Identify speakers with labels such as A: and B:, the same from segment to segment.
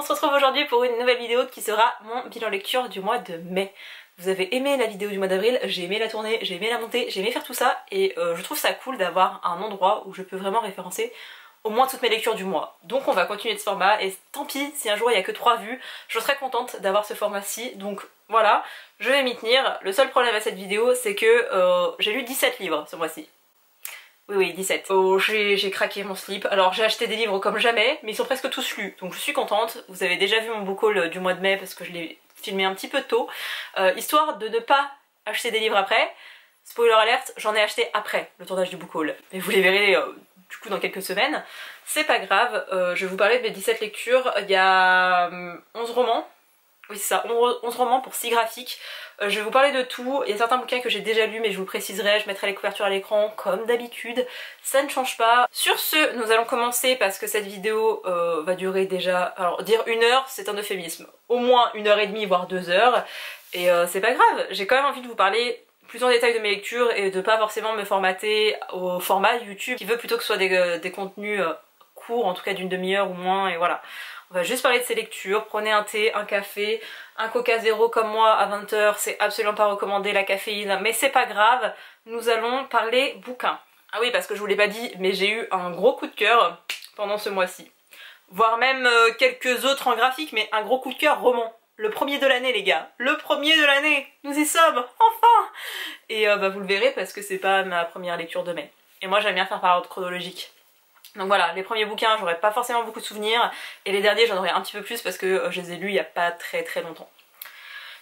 A: On se retrouve aujourd'hui pour une nouvelle vidéo qui sera mon bilan lecture du mois de mai. Vous avez aimé la vidéo du mois d'avril, j'ai aimé la tournée, j'ai aimé la montée, j'ai aimé faire tout ça et je trouve ça cool d'avoir un endroit où je peux vraiment référencer au moins toutes mes lectures du mois. Donc on va continuer de ce format et tant pis si un jour il n'y a que 3 vues, je serais contente d'avoir ce format-ci. Donc voilà, je vais m'y tenir. Le seul problème à cette vidéo c'est que j'ai lu 17 livres ce mois-ci. Oui, 17. Oh, j'ai craqué mon slip. Alors j'ai acheté des livres comme jamais, mais ils sont presque tous lus, donc je suis contente. Vous avez déjà vu mon book haul du mois de mai parce que je l'ai filmé un petit peu tôt, histoire de ne pas acheter des livres après. Spoiler alert, j'en ai acheté après le tournage du book haul, et vous les verrez du coup dans quelques semaines. C'est pas grave, je vais vous parler de mes 17 lectures. Il y a 11 romans. Oui c'est ça, 11 romans pour 6 graphiques. Je vais vous parler de tout. Il y a certains bouquins que j'ai déjà lus mais je vous le préciserai, je mettrai les couvertures à l'écran comme d'habitude, ça ne change pas. Sur ce, nous allons commencer parce que cette vidéo va durer déjà, alors dire 1 heure c'est un euphémisme, au moins 1h30 voire 2 heures, et c'est pas grave, j'ai quand même envie de vous parler plus en détail de mes lectures et de pas forcément me formater au format YouTube qui veut plutôt que ce soit des contenus courts, en tout cas d'une demi-heure ou moins, et voilà. On va juste parler de ces lectures, prenez un thé, un café, un coca zéro comme moi à 20 h, c'est absolument pas recommandé la caféine, mais c'est pas grave, nous allons parler bouquins. Ah oui, parce que je vous l'ai pas dit, mais j'ai eu un gros coup de cœur pendant ce mois-ci. Voire même quelques autres en graphique, mais un gros coup de cœur roman. Le premier de l'année les gars, le premier de l'année, nous y sommes, enfin. Et vous le verrez parce que c'est pas ma première lecture de mai. Et moi j'aime bien faire par ordre chronologique. Donc voilà, les premiers bouquins j'aurais pas forcément beaucoup de souvenirs, et les derniers j'en aurais un petit peu plus parce que je les ai lus il y a pas très longtemps.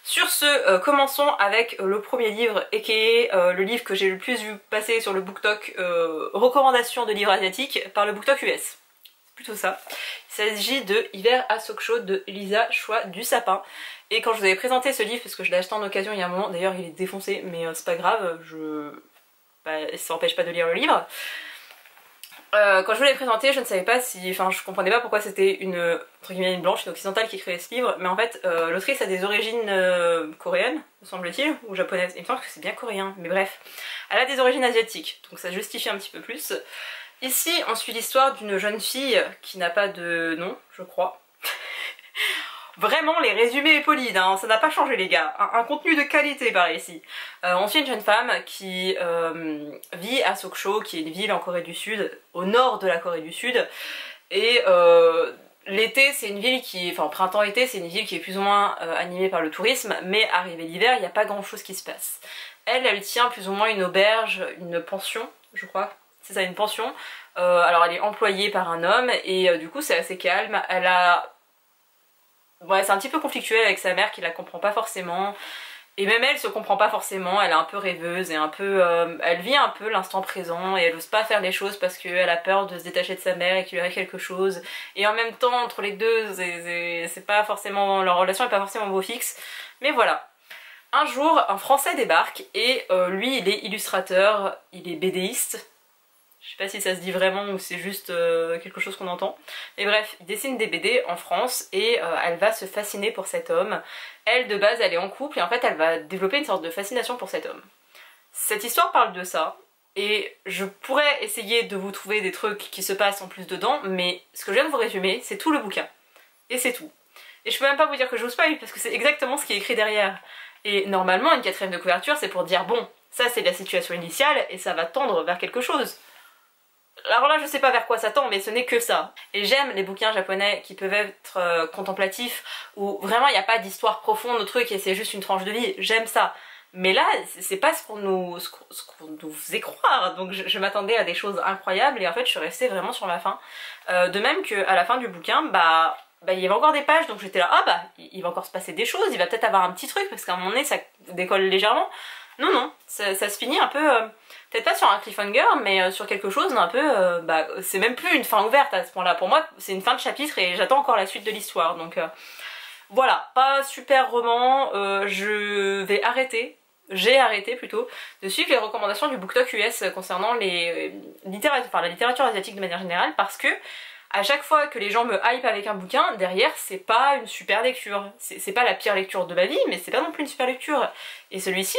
A: Sur ce, commençons avec le premier livre, aka le livre que j'ai le plus vu passer sur le BookTok, recommandation de livres asiatiques par le BookTok US. C'est plutôt ça. Il s'agit de Hiver à Sokcho de Lisa Choi du Sapin. Et quand je vous avais présenté ce livre, parce que je l'ai acheté en occasion il y a un moment, d'ailleurs il est défoncé, mais c'est pas grave, ça n'empêche pas de lire le livre. Quand je vous l'ai présenté, je ne savais pas si... Enfin, je comprenais pas pourquoi c'était entre guillemets une blanche, une occidentale qui créait ce livre, mais en fait, l'autrice a des origines coréennes, me semble-t-il, ou japonaises. Il me semble que c'est bien coréen, mais bref. Elle a des origines asiatiques, donc ça justifie un petit peu plus. Ici, on suit l'histoire d'une jeune fille qui n'a pas de nom, je crois. Vraiment, les résumés épaulides, hein, ça n'a pas changé les gars. Un contenu de qualité par ici. On suit une jeune femme qui vit à Sokcho, qui est une ville en Corée du Sud, au nord de la Corée du Sud. Et l'été, c'est une ville qui... Enfin, printemps-été, c'est une ville qui est plus ou moins animée par le tourisme, mais arrivé l'hiver, il n'y a pas grand-chose qui se passe. Elle tient plus ou moins une auberge, une pension, je crois. C'est ça, une pension. Alors, elle est employée par un homme, et du coup, c'est assez calme. Elle a... Ouais, c'est un petit peu conflictuel avec sa mère qui la comprend pas forcément, et même elle se comprend pas forcément, elle est un peu rêveuse et un peu... elle vit un peu l'instant présent et elle ose pas faire les choses parce qu'elle a peur de se détacher de sa mère et qu'il lui arrive quelque chose, et en même temps entre les deux c'est pas forcément... leur relation est pas forcément beau fixe, mais voilà. Un jour un Français débarque et lui il est illustrateur, il est BDiste. Je sais pas si ça se dit vraiment ou c'est juste quelque chose qu'on entend. Mais bref, il dessine des BD en France et elle va se fasciner pour cet homme. Elle, de base, elle est en couple et en fait, elle va développer une sorte de fascination pour cet homme. Cette histoire parle de ça et je pourrais essayer de vous trouver des trucs qui se passent en plus dedans, mais ce que je viens de vous résumer, c'est tout le bouquin. Et c'est tout. Et je peux même pas vous dire que je vous spoil parce que c'est exactement ce qui est écrit derrière. Et normalement, une 4e de couverture, c'est pour dire bon, ça c'est la situation initiale et ça va tendre vers quelque chose. Alors là je sais pas vers quoi ça tend, mais ce n'est que ça. Et j'aime les bouquins japonais qui peuvent être contemplatifs, où vraiment il n'y a pas d'histoire profonde au truc et c'est juste une tranche de vie, j'aime ça. Mais là c'est pas ce qu'on nous faisait croire, donc je m'attendais à des choses incroyables et en fait je suis restée vraiment sur ma faim. De même qu'à la fin du bouquin, il y avait encore des pages, donc j'étais là, ah bah il va encore se passer des choses, il va peut-être avoir un petit truc parce qu'à un moment donné ça décolle légèrement. Non, ça se finit un peu, peut-être pas sur un cliffhanger, mais sur quelque chose un peu, c'est même plus une fin ouverte à ce point-là. Pour moi, c'est une fin de chapitre et j'attends encore la suite de l'histoire. Donc voilà, pas super roman, je vais arrêter, j'ai arrêté plutôt, de suivre les recommandations du BookTok US concernant la littérature asiatique de manière générale, parce que à chaque fois que les gens me hype avec un bouquin, derrière c'est pas une super lecture. C'est pas la pire lecture de ma vie, mais c'est pas non plus une super lecture. Et celui-ci,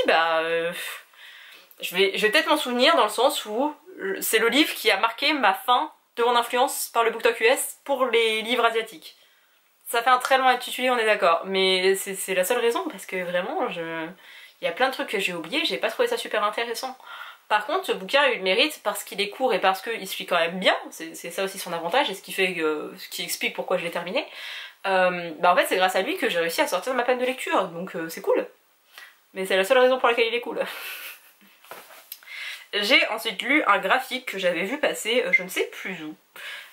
A: je vais peut-être m'en souvenir dans le sens où c'est le livre qui a marqué ma fin de mon influence par le BookTok US pour les livres asiatiques. Ça fait un très long intitulé, on est d'accord, mais c'est la seule raison parce que vraiment, il y a plein de trucs que j'ai oubliés, j'ai pas trouvé ça super intéressant. Par contre, ce bouquin a eu le mérite parce qu'il est court et parce qu'il se lit quand même bien, c'est ça aussi son avantage et ce qui explique pourquoi je l'ai terminé. En fait, c'est grâce à lui que j'ai réussi à sortir de ma panne de lecture, donc c'est cool. Mais c'est la seule raison pour laquelle il est cool. J'ai ensuite lu un graphique que j'avais vu passer, je ne sais plus où,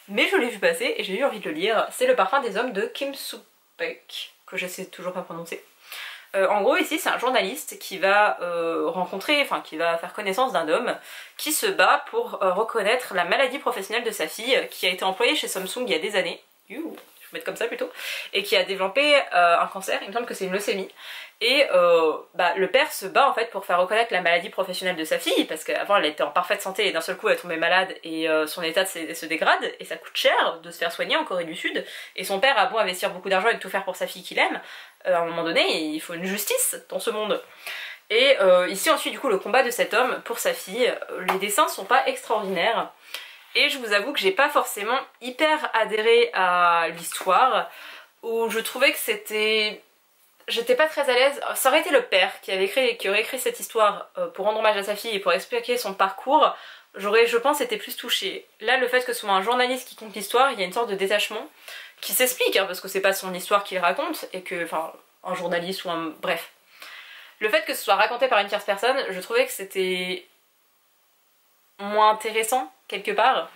A: mais je l'ai vu passer et j'ai eu envie de le lire. C'est Le parfum des hommes de Kim Soo-baek, que je sais toujours pas prononcer. En gros ici c'est un journaliste qui va qui va faire connaissance d'un homme qui se bat pour reconnaître la maladie professionnelle de sa fille qui a été employée chez Samsung il y a des années. Je vais mettre comme ça plutôt, et qui a développé un cancer, il me semble que c'est une leucémie, et le père se bat en fait pour faire reconnaître la maladie professionnelle de sa fille, parce qu'avant elle était en parfaite santé et d'un seul coup elle est tombée malade et son état se dégrade, et ça coûte cher de se faire soigner en Corée du Sud, et son père a beau investir beaucoup d'argent et de tout faire pour sa fille qu'il aime, à un moment donné il faut une justice dans ce monde. Et ici ensuite du coup le combat de cet homme pour sa fille, les dessins sont pas extraordinaires, et je vous avoue que j'ai pas forcément hyper adhéré à l'histoire, où je trouvais que c'était... J'étais pas très à l'aise. Ça aurait été le père qui aurait écrit cette histoire pour rendre hommage à sa fille et pour expliquer son parcours, j'aurais, je pense, été plus touchée. Là, le fait que ce soit un journaliste qui compte l'histoire, il y a une sorte de détachement qui s'explique, hein, parce que c'est pas son histoire qu'il raconte, et que, enfin, un journaliste ou un... bref. Le fait que ce soit raconté par une tierce personne, je trouvais que c'était moins intéressant, quelque part.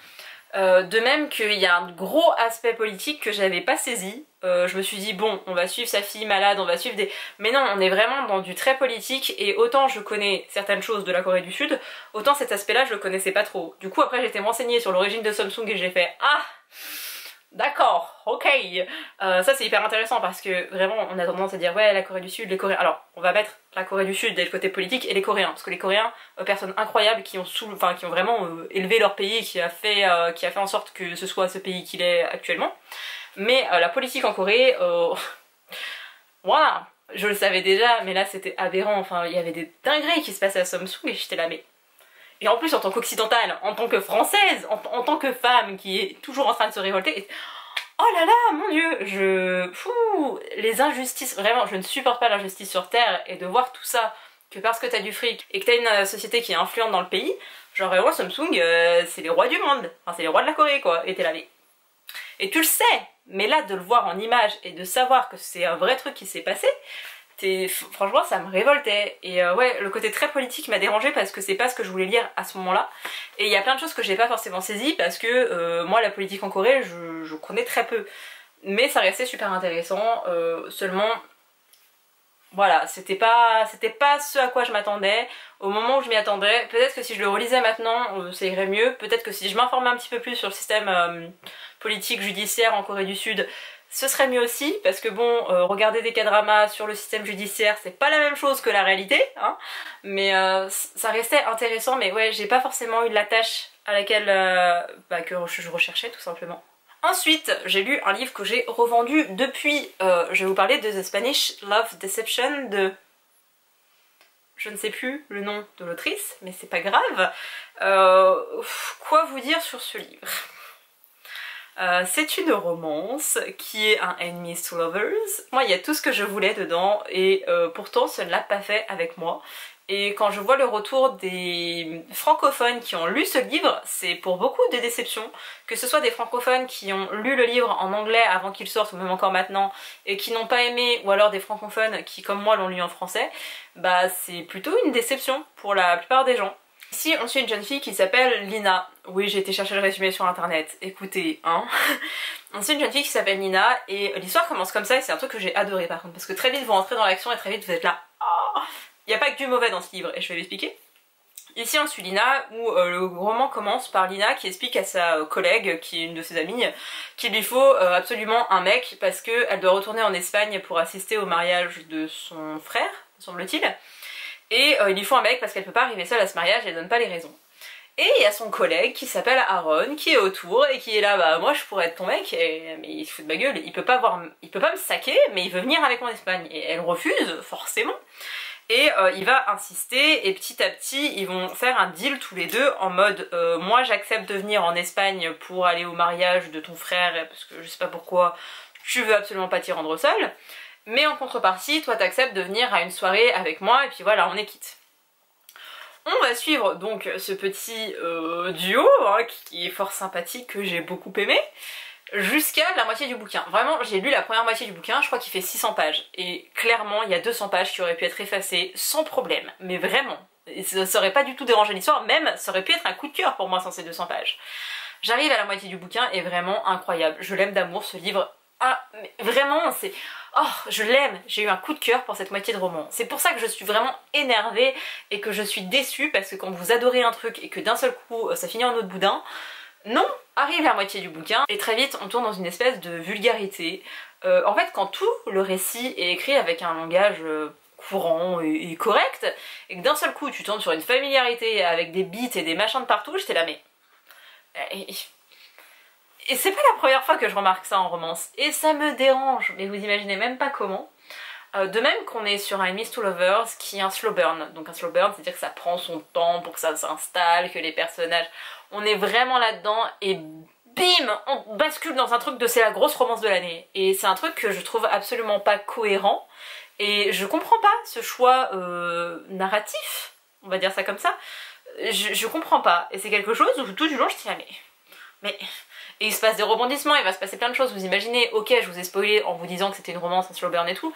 A: De même qu'il y a un gros aspect politique que j'avais pas saisi. Je me suis dit bon, on va suivre sa fille malade, on va suivre des... Mais non, on est vraiment dans du très politique, et autant je connais certaines choses de la Corée du Sud, autant cet aspect-là je le connaissais pas trop. Du coup après j'ai été me renseigner sur l'origine de Samsung et j'ai fait ah, d'accord, ok. Ça c'est hyper intéressant parce que vraiment on a tendance à dire ouais la Corée du Sud, les Coréens. Alors on va mettre la Corée du Sud dès le côté politique et les Coréens, parce que les Coréens, personnes incroyables qui ont vraiment élevé leur pays et qui a fait en sorte que ce soit ce pays qu'il est actuellement. Mais la politique en Corée, voilà, je le savais déjà, mais là c'était aberrant. Enfin il y avait des dingueries qui se passaient à Samsung et j'étais là mais... Et en plus en tant qu'occidentale, en tant que française, en tant que femme qui est toujours en train de se révolter, oh là là, mon dieu, les injustices, vraiment, je ne supporte pas l'injustice sur Terre, et de voir tout ça, que parce que t'as du fric, et que t'as une société qui est influente dans le pays, genre vraiment Samsung, c'est les rois du monde, enfin c'est les rois de la Corée quoi, et t'es là, mais... Et tu le sais, mais là de le voir en image, et de savoir que c'est un vrai truc qui s'est passé, franchement ça me révoltait. Et ouais, le côté très politique m'a dérangé parce que c'est pas ce que je voulais lire à ce moment-là. Et il y a plein de choses que j'ai pas forcément saisies parce que moi la politique en Corée je connais très peu. Mais ça restait super intéressant, seulement... Voilà, c'était pas ce à quoi je m'attendais. Au moment où je m'y attendais, peut-être que si je le relisais maintenant, ça irait mieux. Peut-être que si je m'informais un petit peu plus sur le système politique judiciaire en Corée du Sud, ce serait mieux aussi, parce que bon, regarder des K-dramas sur le système judiciaire, c'est pas la même chose que la réalité, hein. Mais ça restait intéressant, mais ouais, j'ai pas forcément eu l'attache à laquelle que je recherchais tout simplement. Ensuite, j'ai lu un livre que j'ai revendu depuis. Je vais vous parler de The Spanish Love Deception de... Je ne sais plus le nom de l'autrice, mais c'est pas grave. Quoi vous dire sur ce livre? C'est une romance qui est un Enemies to Lovers. Moi, il y a tout ce que je voulais dedans, et pourtant, ça ne l'a pas fait avec moi. Et quand je vois le retour des francophones qui ont lu ce livre, c'est pour beaucoup de déceptions. Que ce soit des francophones qui ont lu le livre en anglais avant qu'il sorte, ou même encore maintenant, et qui n'ont pas aimé, ou alors des francophones qui, comme moi, l'ont lu en français, bah c'est plutôt une déception pour la plupart des gens. Ici on suit une jeune fille qui s'appelle Lina. Oui, j'ai été chercher le résumé sur internet, écoutez, hein. On suit une jeune fille qui s'appelle Lina, et l'histoire commence comme ça, et c'est un truc que j'ai adoré par contre, parce que très vite vous rentrez dans l'action et très vite vous êtes là. Oh, il n'y a pas que du mauvais dans ce livre, et je vais l'expliquer. Ici on suit Lina, où le roman commence par Lina qui explique à sa collègue, qui est une de ses amies, qu'il lui faut absolument un mec parce qu'elle doit retourner en Espagne pour assister au mariage de son frère, semble-t-il. Et il lui faut un mec parce qu'elle peut pas arriver seule à ce mariage et elle donne pas les raisons. Et il y a son collègue qui s'appelle Aaron qui est autour et qui est là, bah moi je pourrais être ton mec, mais il se fout de ma gueule, il peut pas me saquer, mais il veut venir avec moi en Espagne. Et elle refuse, forcément. Et il va insister, et petit à petit ils vont faire un deal tous les deux en mode moi j'accepte de venir en Espagne pour aller au mariage de ton frère parce que je sais pas pourquoi tu veux absolument pas t'y rendre seule, mais en contrepartie, toi t'acceptes de venir à une soirée avec moi et puis voilà, on est quitte. On va suivre donc ce petit duo hein, qui est fort sympathique, que j'ai beaucoup aimé, jusqu'à la moitié du bouquin. Vraiment, j'ai lu la première moitié du bouquin, je crois qu'il fait 600 pages, et clairement il y a 200 pages qui auraient pu être effacées sans problème, mais vraiment. Et ça aurait pas du tout dérangé l'histoire, même ça aurait pu être un coup de cœur pour moi sans ces 200 pages. J'arrive à la moitié du bouquin et vraiment incroyable, je l'aime d'amour ce livre. Ah, mais vraiment, c'est... Oh, je l'aime, j'ai eu un coup de cœur pour cette moitié de roman. C'est pour ça que je suis vraiment énervée et que je suis déçue, parce que quand vous adorez un truc et que d'un seul coup ça finit en eau de boudin, non, arrive la moitié du bouquin et très vite on tourne dans une espèce de vulgarité. En fait, quand tout le récit est écrit avec un langage courant et correct, et que d'un seul coup tu tombes sur une familiarité avec des bits et des machins de partout, j'étais là mais... Et c'est pas la première fois que je remarque ça en romance, et ça me dérange, mais vous imaginez même pas comment. De même qu'on est sur un Enemies to Lovers qui est un slow burn. Donc un slow burn, c'est-à-dire que ça prend son temps pour que ça s'installe, que les personnages... On est vraiment là-dedans et bim, on bascule dans un truc de c'est la grosse romance de l'année. Et c'est un truc que je trouve absolument pas cohérent. Et je comprends pas ce choix narratif, on va dire ça comme ça. Je comprends pas. Et c'est quelque chose où tout du long je dis ah mais... Et il se passe des rebondissements, il va se passer plein de choses, vous imaginez, ok je vous ai spoilé en vous disant que c'était une romance, un slow burn et tout,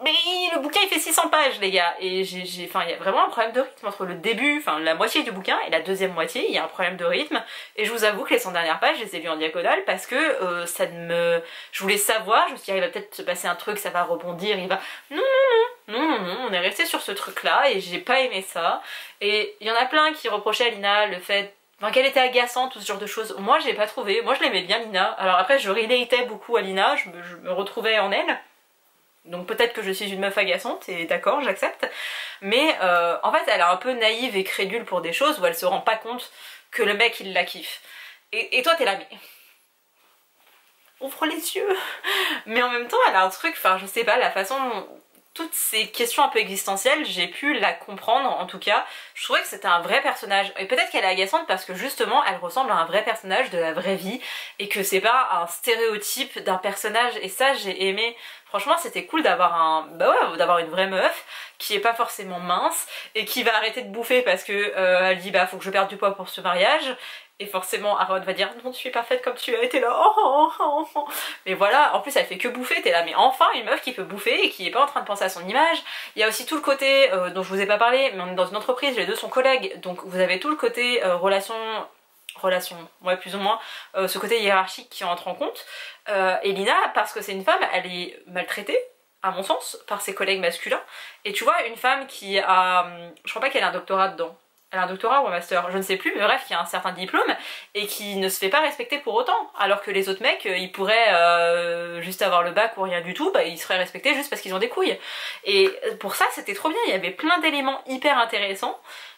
A: mais le bouquin il fait 600 pages les gars, et enfin il y a vraiment un problème de rythme entre le début, enfin la moitié du bouquin et la deuxième moitié, il y a un problème de rythme, et je vous avoue que les 100 dernières pages je les ai lues en diagonale parce que ça ne me... Je voulais savoir, je me suis dit ah, il va peut-être se passer un truc, ça va rebondir, il va... Non, on est resté sur ce truc là et j'ai pas aimé ça, et il y en a plein qui reprochaient à Lina le fait... Enfin, qu'elle était agaçante, tout ce genre de choses. Moi, je l'ai pas trouvé. Moi, je l'aimais bien, Lina. Alors après, je relatais beaucoup à Lina, je me retrouvais en elle. Donc peut-être que je suis une meuf agaçante, et d'accord, j'accepte. Mais en fait, elle est un peu naïve et crédule pour des choses où elle se rend pas compte que le mec, il la kiffe. Et toi, t'es là, mais... Ouvre les yeux. Mais en même temps, elle a un truc, enfin, je sais pas, la façon... Toutes ces questions un peu existentielles, j'ai pu la comprendre, en tout cas. Je trouvais que c'était un vrai personnage. Et peut-être qu'elle est agaçante parce que justement, elle ressemble à un vrai personnage de la vraie vie, et que c'est pas un stéréotype d'un personnage, et ça j'ai aimé. Franchement, c'était cool d'avoir un... Bah ouais, d'avoir une vraie meuf, qui est pas forcément mince, et qui va arrêter de bouffer parce que elle dit bah faut que je perde du poids pour ce mariage. Et forcément Aaron va dire non, tu suis parfaite comme tu es, t'es là oh. Mais voilà, en plus elle fait que bouffer, t'es là mais enfin une meuf qui peut bouffer et qui est pas en train de penser à son image. Il y a aussi tout le côté dont je vous ai pas parlé, mais on est dans une entreprise, les deux sont collègues, donc vous avez tout le côté relation, ouais plus ou moins, ce côté hiérarchique qui entre en compte. Et Lina, parce que c'est une femme, elle est maltraitée, à mon sens, par ses collègues masculins. Et tu vois, une femme qui a... Je crois pas qu'elle a un doctorat dedans. Elle a un doctorat ou un master, je ne sais plus, mais bref, qui a un certain diplôme et qui ne se fait pas respecter pour autant. Alors que les autres mecs, ils pourraient juste avoir le bac ou rien du tout, bah ils seraient respectés juste parce qu'ils ont des couilles. Et pour ça, c'était trop bien, il y avait plein d'éléments hyper intéressants.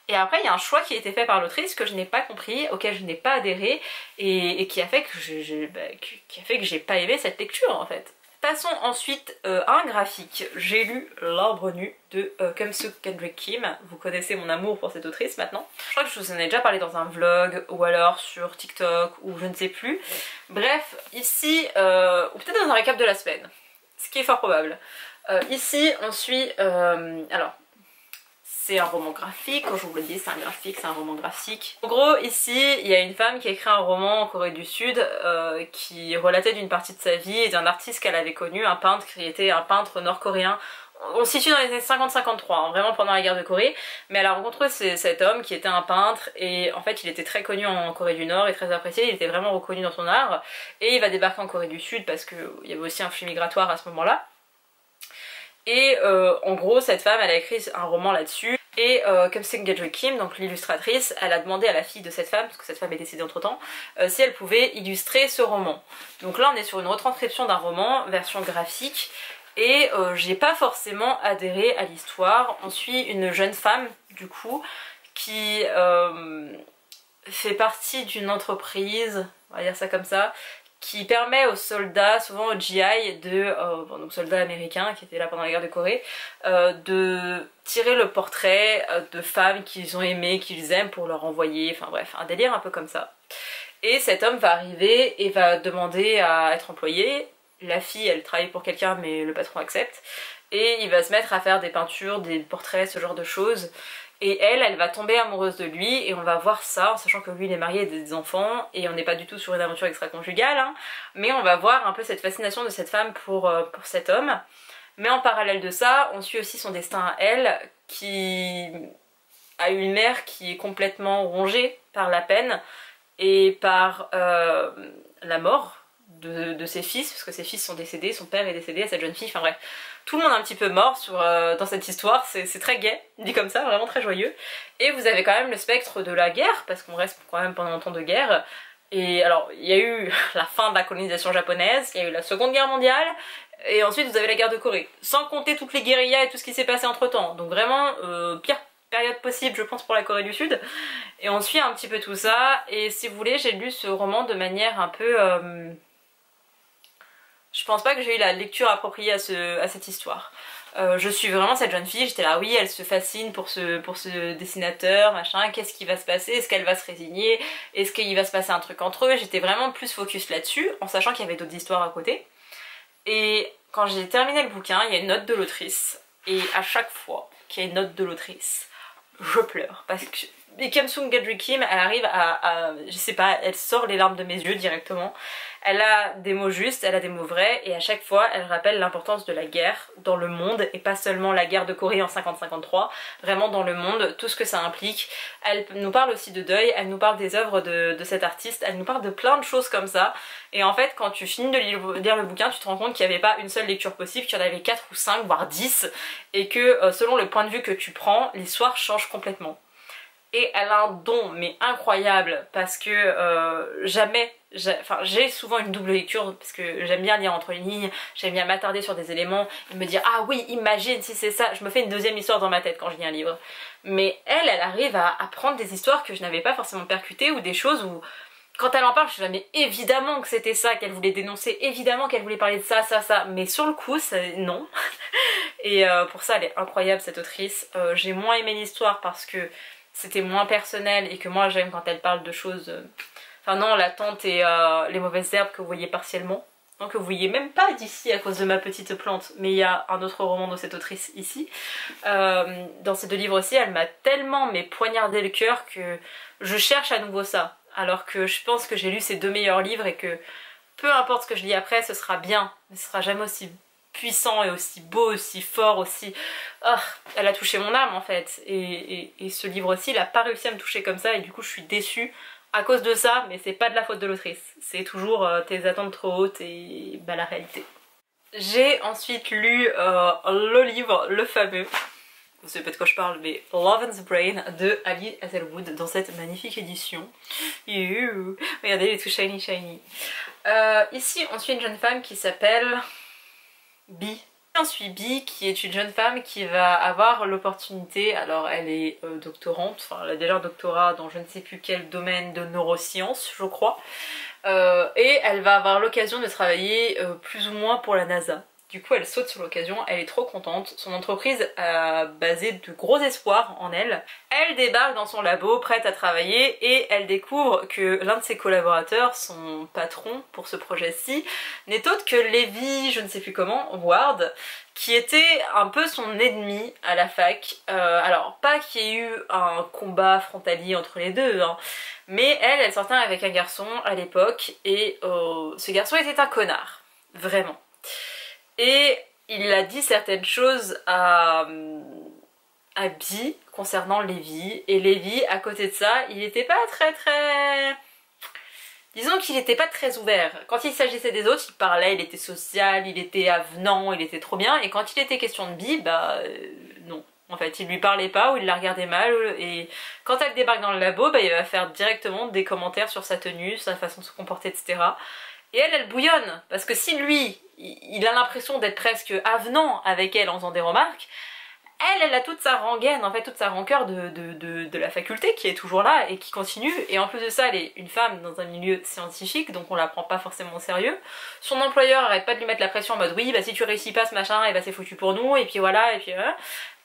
A: Et après, il y a un choix qui a été fait par l'autrice que je n'ai pas compris, auquel je n'ai pas adhéré, et qui a fait que j'ai pas aimé cette lecture en fait. Passons ensuite à un graphique. J'ai lu L'Arbre Nu de Kumsu Kendrick Kim. Vous connaissez mon amour pour cette autrice maintenant. Je crois que je vous en ai déjà parlé dans un vlog ou alors sur TikTok ou je ne sais plus. Bref, ici, ou peut-être dans un récap de la semaine, ce qui est fort probable. Ici, on suit... alors, c'est un roman graphique, quand je vous le dis, c'est un graphique, c'est un roman graphique. En gros, ici, il y a une femme qui a écrit un roman en Corée du Sud qui relatait d'une partie de sa vie et d'un artiste qu'elle avait connu, un peintre qui était un peintre nord-coréen. On se situe dans les années 50-53, hein, vraiment pendant la guerre de Corée, mais elle a rencontré cet homme qui était un peintre et en fait il était très connu en Corée du Nord et très apprécié, il était vraiment reconnu dans son art, et il va débarquer en Corée du Sud parce qu'il y avait aussi un flux migratoire à ce moment-là. Et en gros, cette femme, elle a écrit un roman là-dessus. Et Kumsu Kendrick Kim, donc l'illustratrice, elle a demandé à la fille de cette femme, parce que cette femme est décédée entre temps, si elle pouvait illustrer ce roman. Donc là, on est sur une retranscription d'un roman, version graphique. Et j'ai pas forcément adhéré à l'histoire. On suit une jeune femme, du coup, qui fait partie d'une entreprise, on va dire ça comme ça, qui permet aux soldats, souvent aux GI, donc soldats américains qui étaient là pendant la guerre de Corée, de tirer le portrait de femmes qu'ils ont aimées, qu'ils aiment pour leur envoyer, enfin bref, un délire un peu comme ça. Et cet homme va arriver et va demander à être employé, la fille elle travaille pour quelqu'un mais le patron accepte, et il va se mettre à faire des peintures, des portraits, ce genre de choses. Et elle va tomber amoureuse de lui et on va voir ça en sachant que lui il est marié et des enfants et on n'est pas du tout sur une aventure extra-conjugale, hein, mais on va voir un peu cette fascination de cette femme pour cet homme. Mais en parallèle de ça, on suit aussi son destin à elle qui a une mère qui est complètement rongée par la peine et par la mort de ses fils, parce que ses fils sont décédés, son père est décédé à cette jeune fille, enfin bref. Tout le monde est un petit peu mort dans cette histoire, c'est très gai, dit comme ça, vraiment très joyeux. Et vous avez quand même le spectre de la guerre, parce qu'on reste quand même pendant un temps de guerre. Et alors, il y a eu la fin de la colonisation japonaise, il y a eu la Seconde Guerre mondiale, et ensuite vous avez la guerre de Corée. Sans compter toutes les guérillas et tout ce qui s'est passé entre temps. Donc vraiment, pire période possible je pense pour la Corée du Sud. Et on suit un petit peu tout ça, et si vous voulez, j'ai lu ce roman de manière un peu... Je pense pas que j'ai eu la lecture appropriée à cette histoire. Je suis vraiment cette jeune fille, j'étais là, oui, elle se fascine pour ce dessinateur, machin, qu'est-ce qui va se passer, est-ce qu'elle va se résigner, est-ce qu'il va se passer un truc entre eux, j'étais vraiment plus focus là-dessus, en sachant qu'il y avait d'autres histoires à côté. Et quand j'ai terminé le bouquin, il y a une note de l'autrice, et à chaque fois qu'il y a une note de l'autrice, je pleure, parce que Kim Sung-Gadri Kim, elle arrive je sais pas, elle sort les larmes de mes yeux directement. Elle a des mots justes, elle a des mots vrais, et à chaque fois elle rappelle l'importance de la guerre dans le monde, et pas seulement la guerre de Corée en 50-53, vraiment dans le monde, tout ce que ça implique. Elle nous parle aussi de deuil, elle nous parle des œuvres de cet artiste, elle nous parle de plein de choses comme ça, et en fait quand tu finis de lire le bouquin, tu te rends compte qu'il n'y avait pas une seule lecture possible, qu'il y en avait 4 ou 5, voire 10, et que selon le point de vue que tu prends, l'histoire change complètement. Et elle a un don mais incroyable parce que j'ai souvent une double lecture parce que j'aime bien lire entre les lignes, j'aime bien m'attarder sur des éléments et me dire ah oui imagine si c'est ça, je me fais une deuxième histoire dans ma tête quand je lis un livre. Mais elle arrive à prendre des histoires que je n'avais pas forcément percutées ou des choses où quand elle en parle je suis là mais évidemment que c'était ça qu'elle voulait dénoncer, évidemment qu'elle voulait parler de ça, mais sur le coup non. Et pour ça elle est incroyable cette autrice. J'ai moins aimé l'histoire parce que c'était moins personnel et que moi j'aime quand elle parle de choses... Enfin non, la tante et les mauvaises herbes que vous voyez partiellement. Non, que vous voyez même pas d'ici à cause de ma petite plante. Mais il y a un autre roman de cette autrice ici. Dans ces 2 livres aussi, elle m'a tellement poignardé le cœur que je cherche à nouveau ça. Alors que je pense que j'ai lu ses 2 meilleurs livres et que peu importe ce que je lis après, ce sera bien. Mais ce sera jamais aussi puissant et aussi beau, aussi fort, aussi... Oh, elle a touché mon âme en fait. Et ce livre aussi, il a pas réussi à me toucher comme ça et du coup je suis déçue à cause de ça, mais c'est pas de la faute de l'autrice. C'est toujours tes attentes trop hautes et la réalité. J'ai ensuite lu le livre, le fameux, vous savez pas de quoi je parle, mais Love and the Brain de Ali Hazelwood dans cette magnifique édition. Regardez, il est tout shiny shiny. Ici on suit une jeune femme qui s'appelle... Bee. On suit Bee qui est une jeune femme qui va avoir l'opportunité, alors elle est doctorante, enfin elle a déjà un doctorat dans je ne sais plus quel domaine de neurosciences je crois, et elle va avoir l'occasion de travailler plus ou moins pour la NASA. Du coup elle saute sur l'occasion, elle est trop contente, son entreprise a basé de gros espoirs en elle. Elle débarque dans son labo prête à travailler et elle découvre que l'un de ses collaborateurs, son patron pour ce projet-ci, n'est autre que Levi, je ne sais plus comment, Ward, qui était un peu son ennemi à la fac. Alors pas qu'il y ait eu un combat frontalier entre les deux, hein, mais elle sortait avec un garçon à l'époque et ce garçon était un connard, vraiment. Et il a dit certaines choses à Bee concernant Levi, et Levi à côté de ça il était pas très... Disons qu'il était pas très ouvert. Quand il s'agissait des autres il parlait, il était social, il était avenant, il était trop bien, et quand il était question de Bee, non. En fait il lui parlait pas ou il la regardait mal, et quand elle débarque dans le labo il va faire directement des commentaires sur sa tenue, sa façon de se comporter, etc. Et elle bouillonne, parce que si lui, il a l'impression d'être presque avenant avec elle en faisant des remarques, elle a toute sa rengaine, en fait toute sa rancœur de la faculté qui est toujours là et qui continue, et en plus de ça elle est une femme dans un milieu scientifique donc on la prend pas forcément au sérieux. Son employeur arrête pas de lui mettre la pression en mode oui si tu réussis pas ce machin et c'est foutu pour nous, et puis voilà, et puis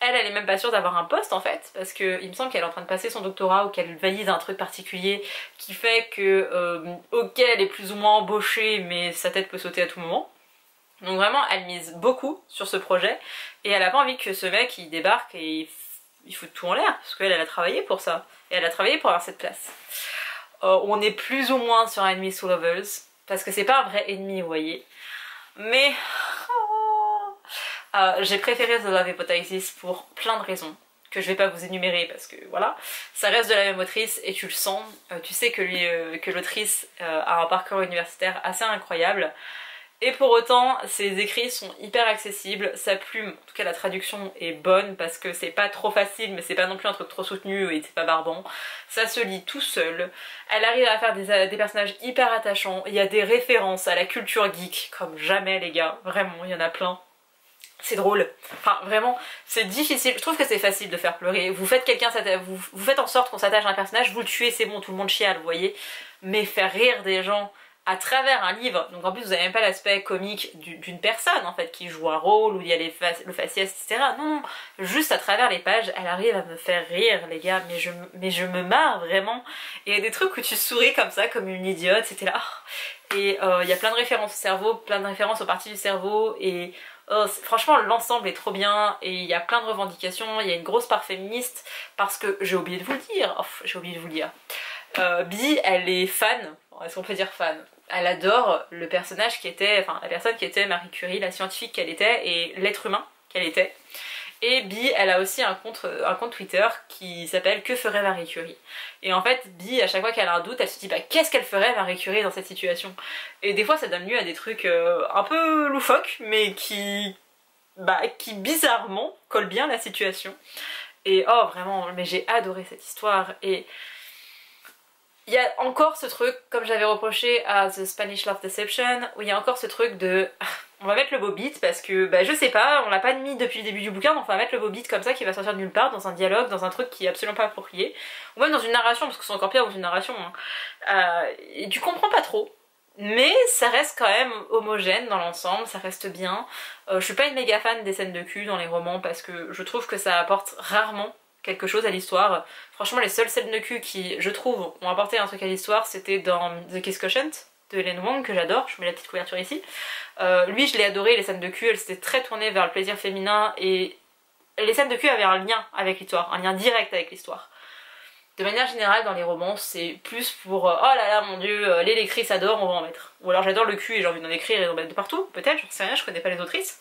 A: elle est même pas sûre d'avoir un poste en fait, parce que il me semble qu'elle est en train de passer son doctorat ou qu'elle valide un truc particulier qui fait que ok elle est plus ou moins embauchée mais sa tête peut sauter à tout moment. Donc vraiment elle mise beaucoup sur ce projet et elle a pas envie que ce mec il débarque et il fout tout en l'air parce qu'elle a travaillé pour ça et elle a travaillé pour avoir cette place. On est plus ou moins sur un ennemi sous Lovers parce que c'est pas un vrai ennemi vous voyez, mais j'ai préféré The Love Hypothesis pour plein de raisons que je vais pas vous énumérer parce que voilà, ça reste de la même autrice et tu le sens, tu sais que l'autrice a un parcours universitaire assez incroyable. Et pour autant, ses écrits sont hyper accessibles, sa plume, en tout cas la traduction est bonne parce que c'est pas trop facile mais c'est pas non plus un truc trop soutenu et c'est pas barbant. Ça se lit tout seul, elle arrive à faire des personnages hyper attachants, il y a des références à la culture geek comme jamais les gars, vraiment il y en a plein. C'est drôle, enfin vraiment c'est difficile, je trouve que c'est facile de faire pleurer, vous faites vous faites en sorte qu'on s'attache à un personnage, vous le tuez c'est bon, tout le monde chiale vous voyez, mais faire rire des gens à travers un livre, donc en plus vous avez même pas l'aspect comique d'une personne en fait qui joue un rôle, où il y a le faciès etc, non, juste à travers les pages elle arrive à me faire rire les gars, mais je me marre vraiment, et il y a des trucs où tu souris comme ça comme une idiote, c'était là, et il y a plein de références au cerveau, plein de références aux parties du cerveau, et franchement l'ensemble est trop bien et il y a plein de revendications, il y a une grosse part féministe parce que j'ai oublié de vous le dire, Bee elle est fan, est-ce qu'on peut dire fan? Elle adore le personnage qui était, enfin la personne qui était Marie Curie, la scientifique qu'elle était et l'être humain qu'elle était. Et Bee elle a aussi un compte Twitter qui s'appelle Que ferait Marie Curie? Et en fait Bee à chaque fois qu'elle a un doute elle se dit bah qu'est-ce qu'elle ferait Marie Curie dans cette situation? Et des fois ça donne lieu à des trucs un peu loufoques mais qui bizarrement collent bien à la situation. Et oh vraiment mais j'ai adoré cette histoire et il y a encore ce truc, comme j'avais reproché à The Spanish Love Deception, où il y a encore ce truc de... On va mettre le beau beat parce que, bah je sais pas, on l'a pas mis depuis le début du bouquin, donc on va mettre le beau beat comme ça qui va sortir de nulle part, dans un dialogue, dans un truc qui est absolument pas approprié. Ou même dans une narration, parce que c'est encore pire dans une narration. Hein. Et tu comprends pas trop. Mais ça reste quand même homogène dans l'ensemble, ça reste bien. Je suis pas une méga fan des scènes de cul dans les romans parce que je trouve que ça apporte rarement quelque chose à l'histoire. Franchement les seules scènes de cul qui, je trouve, ont apporté un truc à l'histoire, c'était dans The Kiss Quotient de Hélène Wang, que j'adore, je mets la petite couverture ici. Lui je l'ai adoré, les scènes de cul, elles s'étaient très tournées vers le plaisir féminin et les scènes de cul avaient un lien avec l'histoire, un lien direct avec l'histoire. De manière générale dans les romans c'est plus pour oh là là mon dieu, les lectrices adorent, on va en mettre. Ou alors j'adore le cul et j'ai envie d'en écrire et d'en mettre de partout, peut-être, j'en sais rien, je connais pas les autrices.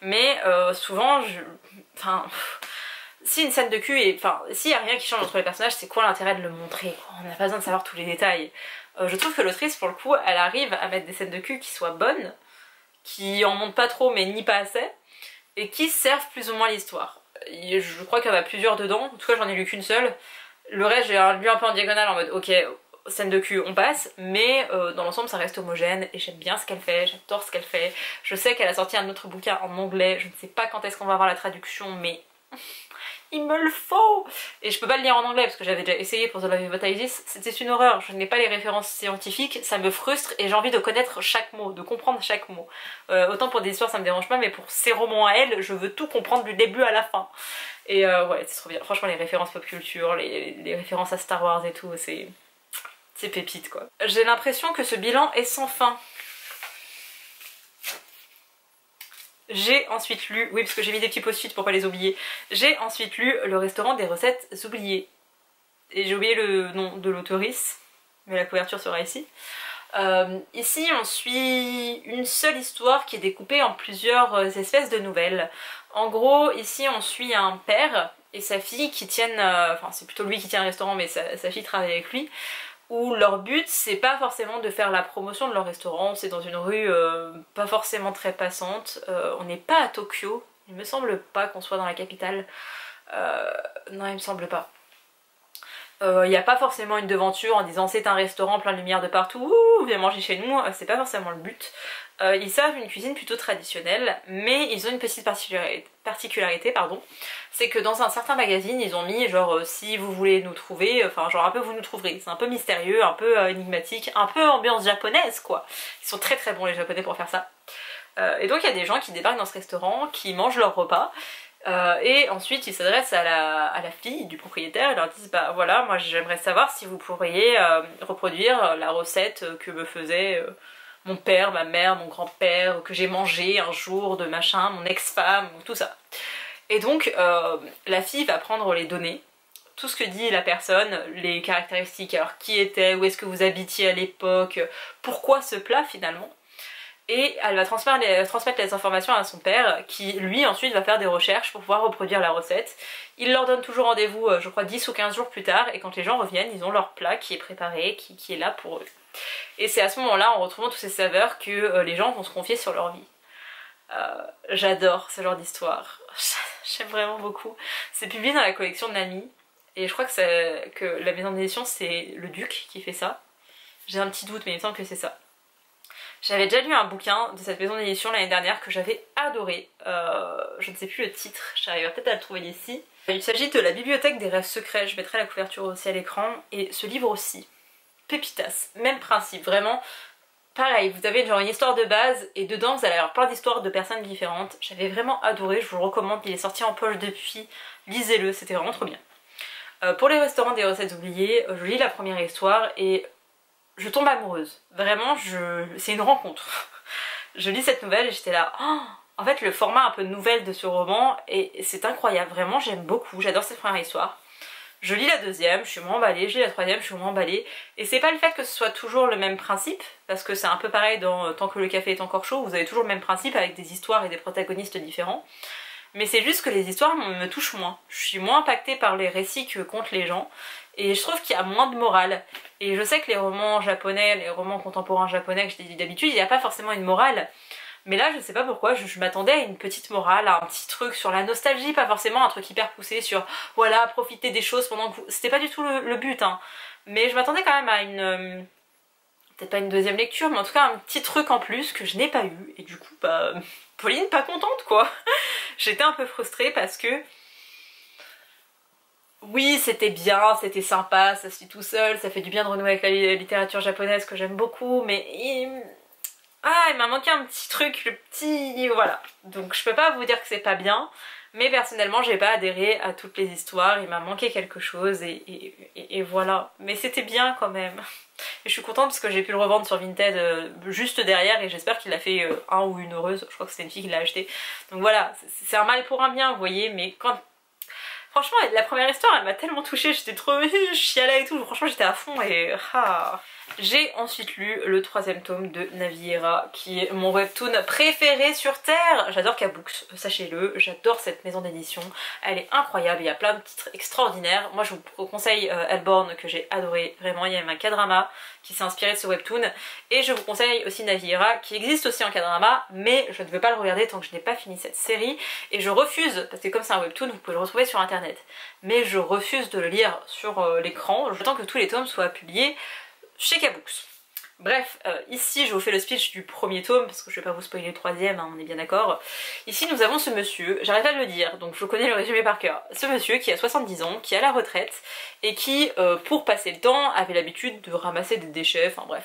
A: Mais souvent, si une scène de cul est... Enfin, s'il y a rien qui change entre les personnages, c'est quoi l'intérêt de le montrer? On n'a pas besoin de savoir tous les détails. Je trouve que l'autrice, pour le coup, elle arrive à mettre des scènes de cul qui soient bonnes, qui en montrent pas trop mais ni pas assez, et qui servent plus ou moins l'histoire. Je crois qu'il y en a plusieurs dedans, en tout cas j'en ai lu qu'une seule. Le reste j'ai lu un peu en diagonale en mode ok, scène de cul on passe, mais dans l'ensemble ça reste homogène et j'aime bien ce qu'elle fait, j'adore ce qu'elle fait. Je sais qu'elle a sorti un autre bouquin en anglais, je ne sais pas quand est-ce qu'on va avoir la traduction mais... il me le faut! Et je peux pas le lire en anglais parce que j'avais déjà essayé pour The Love Hypothesis, c'était une horreur, je n'ai pas les références scientifiques, ça me frustre et j'ai envie de connaître chaque mot, de comprendre chaque mot. Autant pour des histoires ça me dérange pas, mais pour ces romans à elle, je veux tout comprendre du début à la fin. Et ouais, c'est trop bien, franchement les références pop culture, les références à Star Wars et tout, c'est pépite quoi. J'ai l'impression que ce bilan est sans fin. J'ai ensuite lu, oui parce que j'ai mis des petits post-it pour pas les oublier, j'ai ensuite lu Le restaurant des recettes oubliées. Et j'ai oublié le nom de l'auteurice, mais la couverture sera ici. Ici on suit une seule histoire qui est découpée en plusieurs espèces de nouvelles. En gros ici on suit un père et sa fille qui tiennent, enfin c'est plutôt lui qui tient le restaurant mais sa fille travaille avec lui, où leur but c'est pas forcément de faire la promotion de leur restaurant, c'est dans une rue pas forcément très passante, on n'est pas à Tokyo, il me semble pas qu'on soit dans la capitale, non il me semble pas. Il n'y a pas forcément une devanture en disant c'est un restaurant plein de lumière de partout, ouh, viens manger chez nous, c'est pas forcément le but. Ils servent une cuisine plutôt traditionnelle, mais ils ont une petite particularité, c'est que dans un certain magazine ils ont mis genre si vous voulez nous trouver, enfin genre un peu vous nous trouverez, c'est un peu mystérieux, un peu énigmatique, un peu ambiance japonaise quoi. Ils sont très très bons les japonais pour faire ça. Et donc il y a des gens qui débarquent dans ce restaurant, qui mangent leur repas, et ensuite ils s'adressent à la fille du propriétaire et leur disent bah voilà moi j'aimerais savoir si vous pourriez reproduire la recette que me faisait mon père, ma mère, mon grand-père, que j'ai mangé un jour de machin, mon ex-femme, tout ça. Et donc la fille va prendre les données, tout ce que dit la personne, les caractéristiques, alors qui était, où est-ce que vous habitiez à l'époque, pourquoi ce plat finalement. Et elle va transmettre les informations à son père qui lui ensuite va faire des recherches pour pouvoir reproduire la recette. Il leur donne toujours rendez-vous je crois 10 ou 15 jours plus tard et quand les gens reviennent ils ont leur plat qui est préparé, qui est là pour eux. Et c'est à ce moment là en retrouvant toutes ces saveurs que les gens vont se confier sur leur vie. J'adore ce genre d'histoire, j'aime vraiment beaucoup. C'est publié dans la collection de Nami et je crois que la maison d'édition c'est le Duc qui fait ça. J'ai un petit doute mais il me semble que c'est ça. J'avais déjà lu un bouquin de cette maison d'édition l'année dernière que j'avais adoré, je ne sais plus le titre, j'arriverai peut-être à le trouver ici. Il s'agit de la bibliothèque des rêves secrets, je mettrai la couverture aussi à l'écran, et ce livre aussi, pépitas, même principe, vraiment pareil, vous avez genre une histoire de base et dedans vous allez avoir plein d'histoires de personnes différentes, j'avais vraiment adoré, je vous le recommande, il est sorti en poche depuis, lisez-le, c'était vraiment trop bien. Pour les restaurants des recettes oubliées, je lis la première histoire et je tombe amoureuse, vraiment c'est une rencontre. Je lis cette nouvelle et j'étais là, oh en fait le format un peu de nouvelle de ce roman et c'est incroyable, vraiment j'aime beaucoup, j'adore cette première histoire. Je lis la deuxième, je suis moins emballée, je lis la troisième, je suis moins emballée. Et c'est pas le fait que ce soit toujours le même principe, parce que c'est un peu pareil dans Tant que le café est encore chaud, vous avez toujours le même principe avec des histoires et des protagonistes différents. Mais c'est juste que les histoires me touchent moins. Je suis moins impactée par les récits que comptent les gens. Et je trouve qu'il y a moins de morale. Et je sais que les romans japonais, les romans contemporains japonais que je dis d'habitude, il n'y a pas forcément une morale. Mais là je sais pas pourquoi, je m'attendais à une petite morale, à un petit truc sur la nostalgie, pas forcément un truc hyper poussé sur voilà, profiter des choses pendant que vous... C'était pas du tout le but hein. Mais je m'attendais quand même à une... peut-être pas une deuxième lecture, mais en tout cas un petit truc en plus que je n'ai pas eu. Et du coup bah... Pauline pas contente quoi. J'étais un peu frustrée parce que... Oui, c'était bien, c'était sympa, ça se lit tout seul, ça fait du bien de renouer avec la littérature japonaise que j'aime beaucoup, mais... Ah, il m'a manqué un petit truc, le petit... Voilà. Donc je peux pas vous dire que c'est pas bien, mais personnellement j'ai pas adhéré à toutes les histoires, il m'a manqué quelque chose et voilà. Mais c'était bien quand même. Et je suis contente parce que j'ai pu le revendre sur Vinted juste derrière et j'espère qu'il a fait un ou une heureuse, je crois que c'était une fille qui l'a acheté. Donc voilà, c'est un mal pour un bien, vous voyez, mais quand... Franchement, la première histoire, elle m'a tellement touchée, j'étais trop... je chialais et tout, franchement j'étais à fond et... Ah. J'ai ensuite lu le troisième tome de Naviera, qui est mon webtoon préféré sur Terre. J'adore K-Books, sachez-le, j'adore cette maison d'édition, elle est incroyable, il y a plein de titres extraordinaires. Moi je vous conseille Hellborn que j'ai adoré, vraiment il y a même un K-drama qui s'est inspiré de ce webtoon. Et je vous conseille aussi Naviera, qui existe aussi en K-drama, mais je ne veux pas le regarder tant que je n'ai pas fini cette série. Et je refuse, parce que comme c'est un webtoon, vous pouvez le retrouver sur internet, mais je refuse de le lire sur l'écran, j'attends que tous les tomes soient publiés chez K-Books. Bref, ici je vous fais le speech du premier tome, parce que je vais pas vous spoiler le troisième, hein, on est bien d'accord. Ici nous avons ce monsieur, j'arrête pas de le dire, donc je connais le résumé par cœur. Ce monsieur qui a 70 ans, qui est à la retraite, et qui, pour passer le temps, avait l'habitude de ramasser des déchets, enfin bref.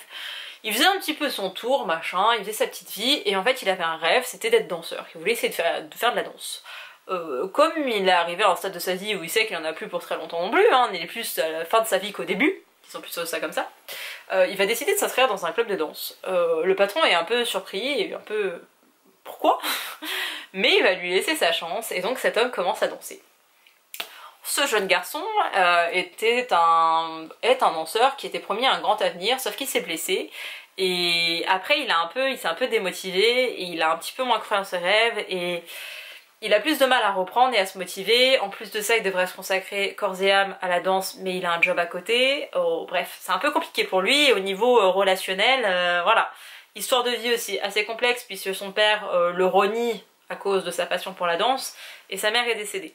A: Il faisait un petit peu son tour, machin, il faisait sa petite vie, et en fait il avait un rêve, c'était d'être danseur, il voulait essayer de faire de la danse. Comme il est arrivé à un stade de sa vie où il sait qu'il en a plus pour très longtemps non plus, hein, il est plus à la fin de sa vie qu'au début, ils sont plutôt ça comme ça, il va décider de s'inscrire dans un club de danse. Le patron est un peu surpris et un peu... Pourquoi? Mais il va lui laisser sa chance et donc cet homme commence à danser. Ce jeune garçon est un danseur qui était promis un grand avenir, sauf qu'il s'est blessé. Et après il s'est un peu démotivé et il a un petit peu moins cru en ses rêves et... Il a plus de mal à reprendre et à se motiver, en plus de ça il devrait se consacrer corps et âme à la danse mais il a un job à côté, bref c'est un peu compliqué pour lui au niveau relationnel, voilà. Histoire de vie aussi assez complexe puisque son père le renie à cause de sa passion pour la danse et sa mère est décédée.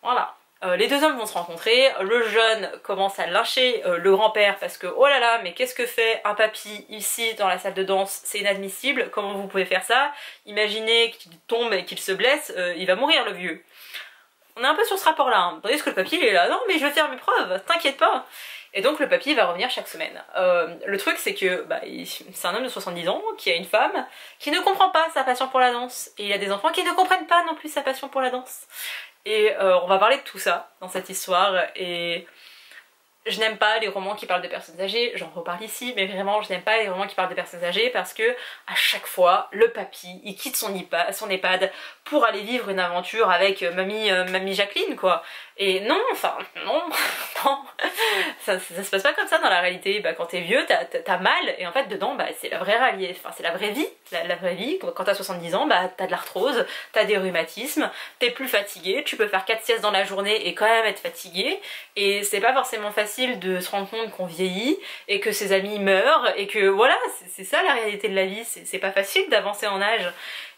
A: Voilà. Les deux hommes vont se rencontrer, le jeune commence à lyncher le grand-père parce que oh là là mais qu'est-ce que fait un papy ici dans la salle de danse, c'est inadmissible, comment vous pouvez faire ça, imaginez qu'il tombe et qu'il se blesse, il va mourir le vieux. On est un peu sur ce rapport là, hein. Tandis que le papy il est là, non mais je vais faire mes preuves, t'inquiète pas. Et donc le papy va revenir chaque semaine. Le truc c'est que c'est un homme de 70 ans qui a une femme qui ne comprend pas sa passion pour la danse et il a des enfants qui ne comprennent pas non plus sa passion pour la danse. Et on va parler de tout ça dans cette histoire et Je n'aime pas les romans qui parlent de personnes âgées, j'en reparle ici, mais vraiment je n'aime pas les romans qui parlent de personnes âgées parce que à chaque fois, le papy, il quitte son EHPAD pour aller vivre une aventure avec mamie Jacqueline quoi. Et non, enfin, non, non, ça se passe pas comme ça dans la réalité. Bah, quand t'es vieux, t'as mal, et en fait dedans, bah, c'est la vraie réalité, enfin c'est la vraie vie, la vraie vie. Quand t'as 70 ans, bah t'as de l'arthrose, t'as des rhumatismes, t'es plus fatigué, tu peux faire 4 siestes dans la journée et quand même être fatigué, et c'est pas forcément facile de se rendre compte qu'on vieillit, et que ses amis meurent, et que voilà, c'est ça la réalité de la vie, c'est pas facile d'avancer en âge.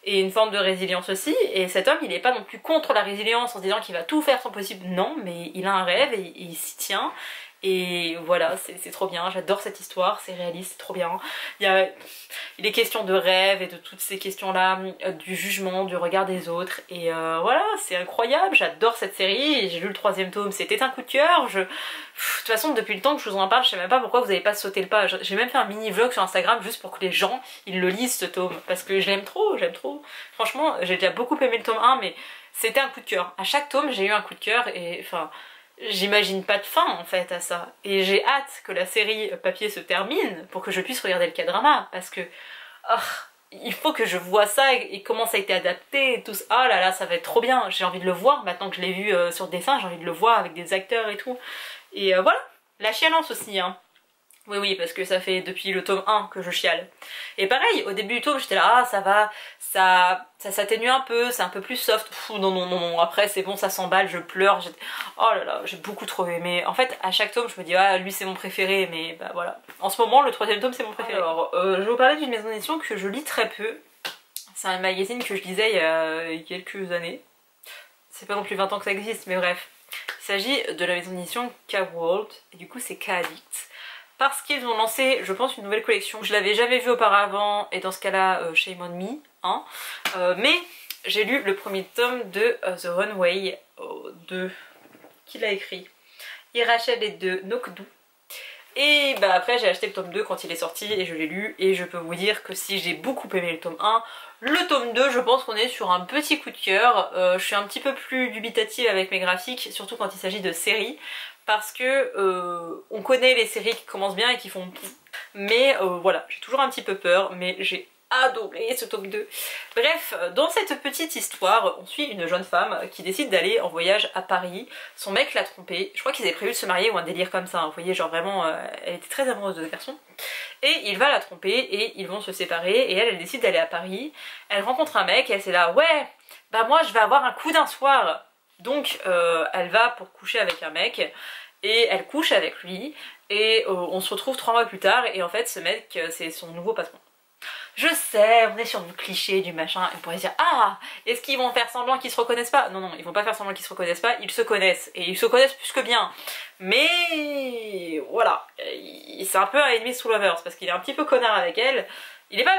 A: Et une forme de résilience aussi, et cet homme il est pas non plus contre la résilience en se disant qu'il va tout faire son possible, non, mais il a un rêve et il s'y tient, et voilà, c'est trop bien, j'adore cette histoire, c'est réaliste, c'est trop bien. Il est question de rêve et de toutes ces questions là, du jugement, du regard des autres, et voilà, c'est incroyable, j'adore cette série, j'ai lu le 3e tome, c'était un coup de cœur, de toute façon depuis le temps que je vous en parle, je sais même pas pourquoi vous avez pas sauté le pas, j'ai même fait un mini vlog sur Instagram juste pour que les gens ils le lisent ce tome, parce que je l'aime trop, j'aime trop. Franchement j'ai déjà beaucoup aimé le tome 1 mais c'était un coup de cœur, à chaque tome j'ai eu un coup de cœur, et enfin j'imagine pas de fin en fait à ça, et j'ai hâte que la série papier se termine pour que je puisse regarder le K-drama, parce que oh, il faut que je vois ça et comment ça a été adapté et tout ça. Oh là là, ça va être trop bien, j'ai envie de le voir maintenant que je l'ai vu sur dessin, j'ai envie de le voir avec des acteurs et tout. Et voilà, la chialance aussi hein. Oui, parce que ça fait depuis le tome 1 que je chiale. Et pareil, au début du tome, j'étais là, ah ça va, ça s'atténue un peu, c'est un peu plus soft. Pff, non, après c'est bon, ça s'emballe, je pleure. Oh là là, j'ai beaucoup trop aimé. En fait, à chaque tome, je me dis, ah lui c'est mon préféré, mais bah voilà. En ce moment, le 3e tome c'est mon préféré. Alors, je vais vous parler d'une maison d'édition que je lis très peu. C'est un magazine que je lisais il y a quelques années. C'est pas non plus 20 ans que ça existe, mais bref. Il s'agit de la maison d'édition K-World, et du coup c'est K-Addict. Parce qu'ils ont lancé, je pense, une nouvelle collection. Je l'avais jamais vue auparavant, et dans ce cas-là, shame on me, hein. Mais j'ai lu le premier tome de The Runway, qui l'a écrit, Irachel et de Nokdu. Et bah après j'ai acheté le tome 2 quand il est sorti et je l'ai lu, et je peux vous dire que si j'ai beaucoup aimé le tome 1, le tome 2 je pense qu'on est sur un petit coup de cœur. Je suis un petit peu plus dubitative avec mes graphiques, surtout quand il s'agit de séries, parce que on connaît les séries qui commencent bien et qui font... Mais voilà, j'ai toujours un petit peu peur, mais j'ai adoré ce tome 2. Bref, dans cette petite histoire, on suit une jeune femme qui décide d'aller en voyage à Paris. Son mec l'a trompée, je crois qu'ils avaient prévu de se marier ou un délire comme ça, hein. Vous voyez, genre vraiment, elle était très amoureuse de ce garçon. Et il va la tromper et ils vont se séparer, et elle décide d'aller à Paris. Elle rencontre un mec et elle c'est là, ouais, bah moi je vais avoir un coup d'un soir. Donc elle va pour coucher avec un mec, et elle couche avec lui, et on se retrouve 3 mois plus tard, et en fait ce mec c'est son nouveau patron. Je sais, on est sur du cliché, du machin, on pourrait dire ah, est-ce qu'ils vont faire semblant qu'ils se reconnaissent pas? Non, ils vont pas faire semblant qu'ils se reconnaissent pas, ils se connaissent, et ils se connaissent plus que bien. Mais voilà, c'est un peu un ennemi sous lovers, parce qu'il est un petit peu connard avec elle. Il est pas...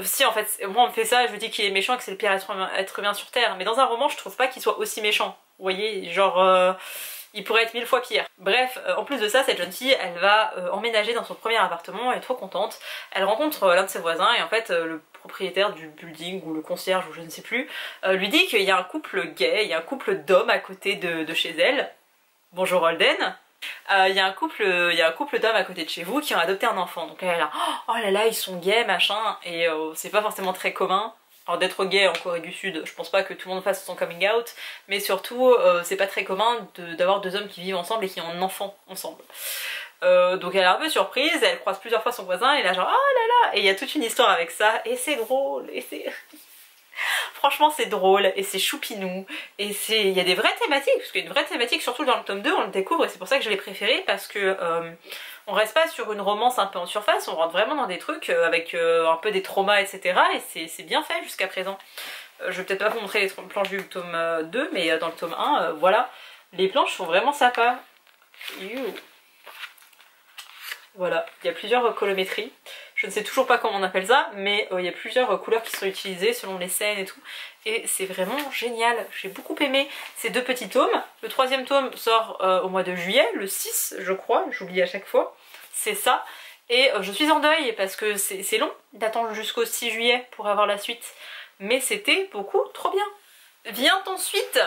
A: Si en fait, moi on me fait ça, je me dis qu'il est méchant et que c'est le pire être humain sur Terre, mais dans un roman je trouve pas qu'il soit aussi méchant. Vous voyez, genre... il pourrait être 1000 fois pire. Bref, en plus de ça, cette jeune fille, elle va emménager dans son premier appartement, elle est trop contente. Elle rencontre l'un de ses voisins, et en fait, le propriétaire du building, ou le concierge, ou je ne sais plus, lui dit qu'il y a un couple gay, il y a un couple d'hommes à côté de chez elle. Bonjour Holden. Il y a un couple d'hommes à côté de chez vous qui ont adopté un enfant. Donc elle est là, oh là là, ils sont gays, machin, et c'est pas forcément très commun. Alors d'être gay en Corée du Sud, je pense pas que tout le monde fasse son coming out, mais surtout c'est pas très commun d'avoir 2 hommes qui vivent ensemble et qui ont un enfant ensemble. Donc elle est un peu surprise, elle croise plusieurs fois son voisin et là genre oh là là, et il y a toute une histoire avec ça, et c'est drôle, et c'est... Franchement c'est drôle, et c'est choupinou, et il y a des vraies thématiques, parce qu'il y a une vraie thématique, surtout dans le tome 2, on le découvre, et c'est pour ça que je l'ai préféré, parce que on reste pas sur une romance un peu en surface, on rentre vraiment dans des trucs avec un peu des traumas, etc. Et c'est bien fait jusqu'à présent. Je vais peut-être pas vous montrer les planches du tome 2, mais dans le tome 1, voilà, les planches sont vraiment sympas. Voilà, il y a plusieurs colométries. Je ne sais toujours pas comment on appelle ça, mais il y a plusieurs couleurs qui sont utilisées selon les scènes et tout. Et c'est vraiment génial, j'ai beaucoup aimé ces 2 petits tomes. Le 3e tome sort au mois de juillet, le 6 je crois, j'oublie à chaque fois. C'est ça. Et je suis en deuil parce que c'est long d'attendre jusqu'au 6 juillet pour avoir la suite. Mais c'était beaucoup trop bien. Vient ensuite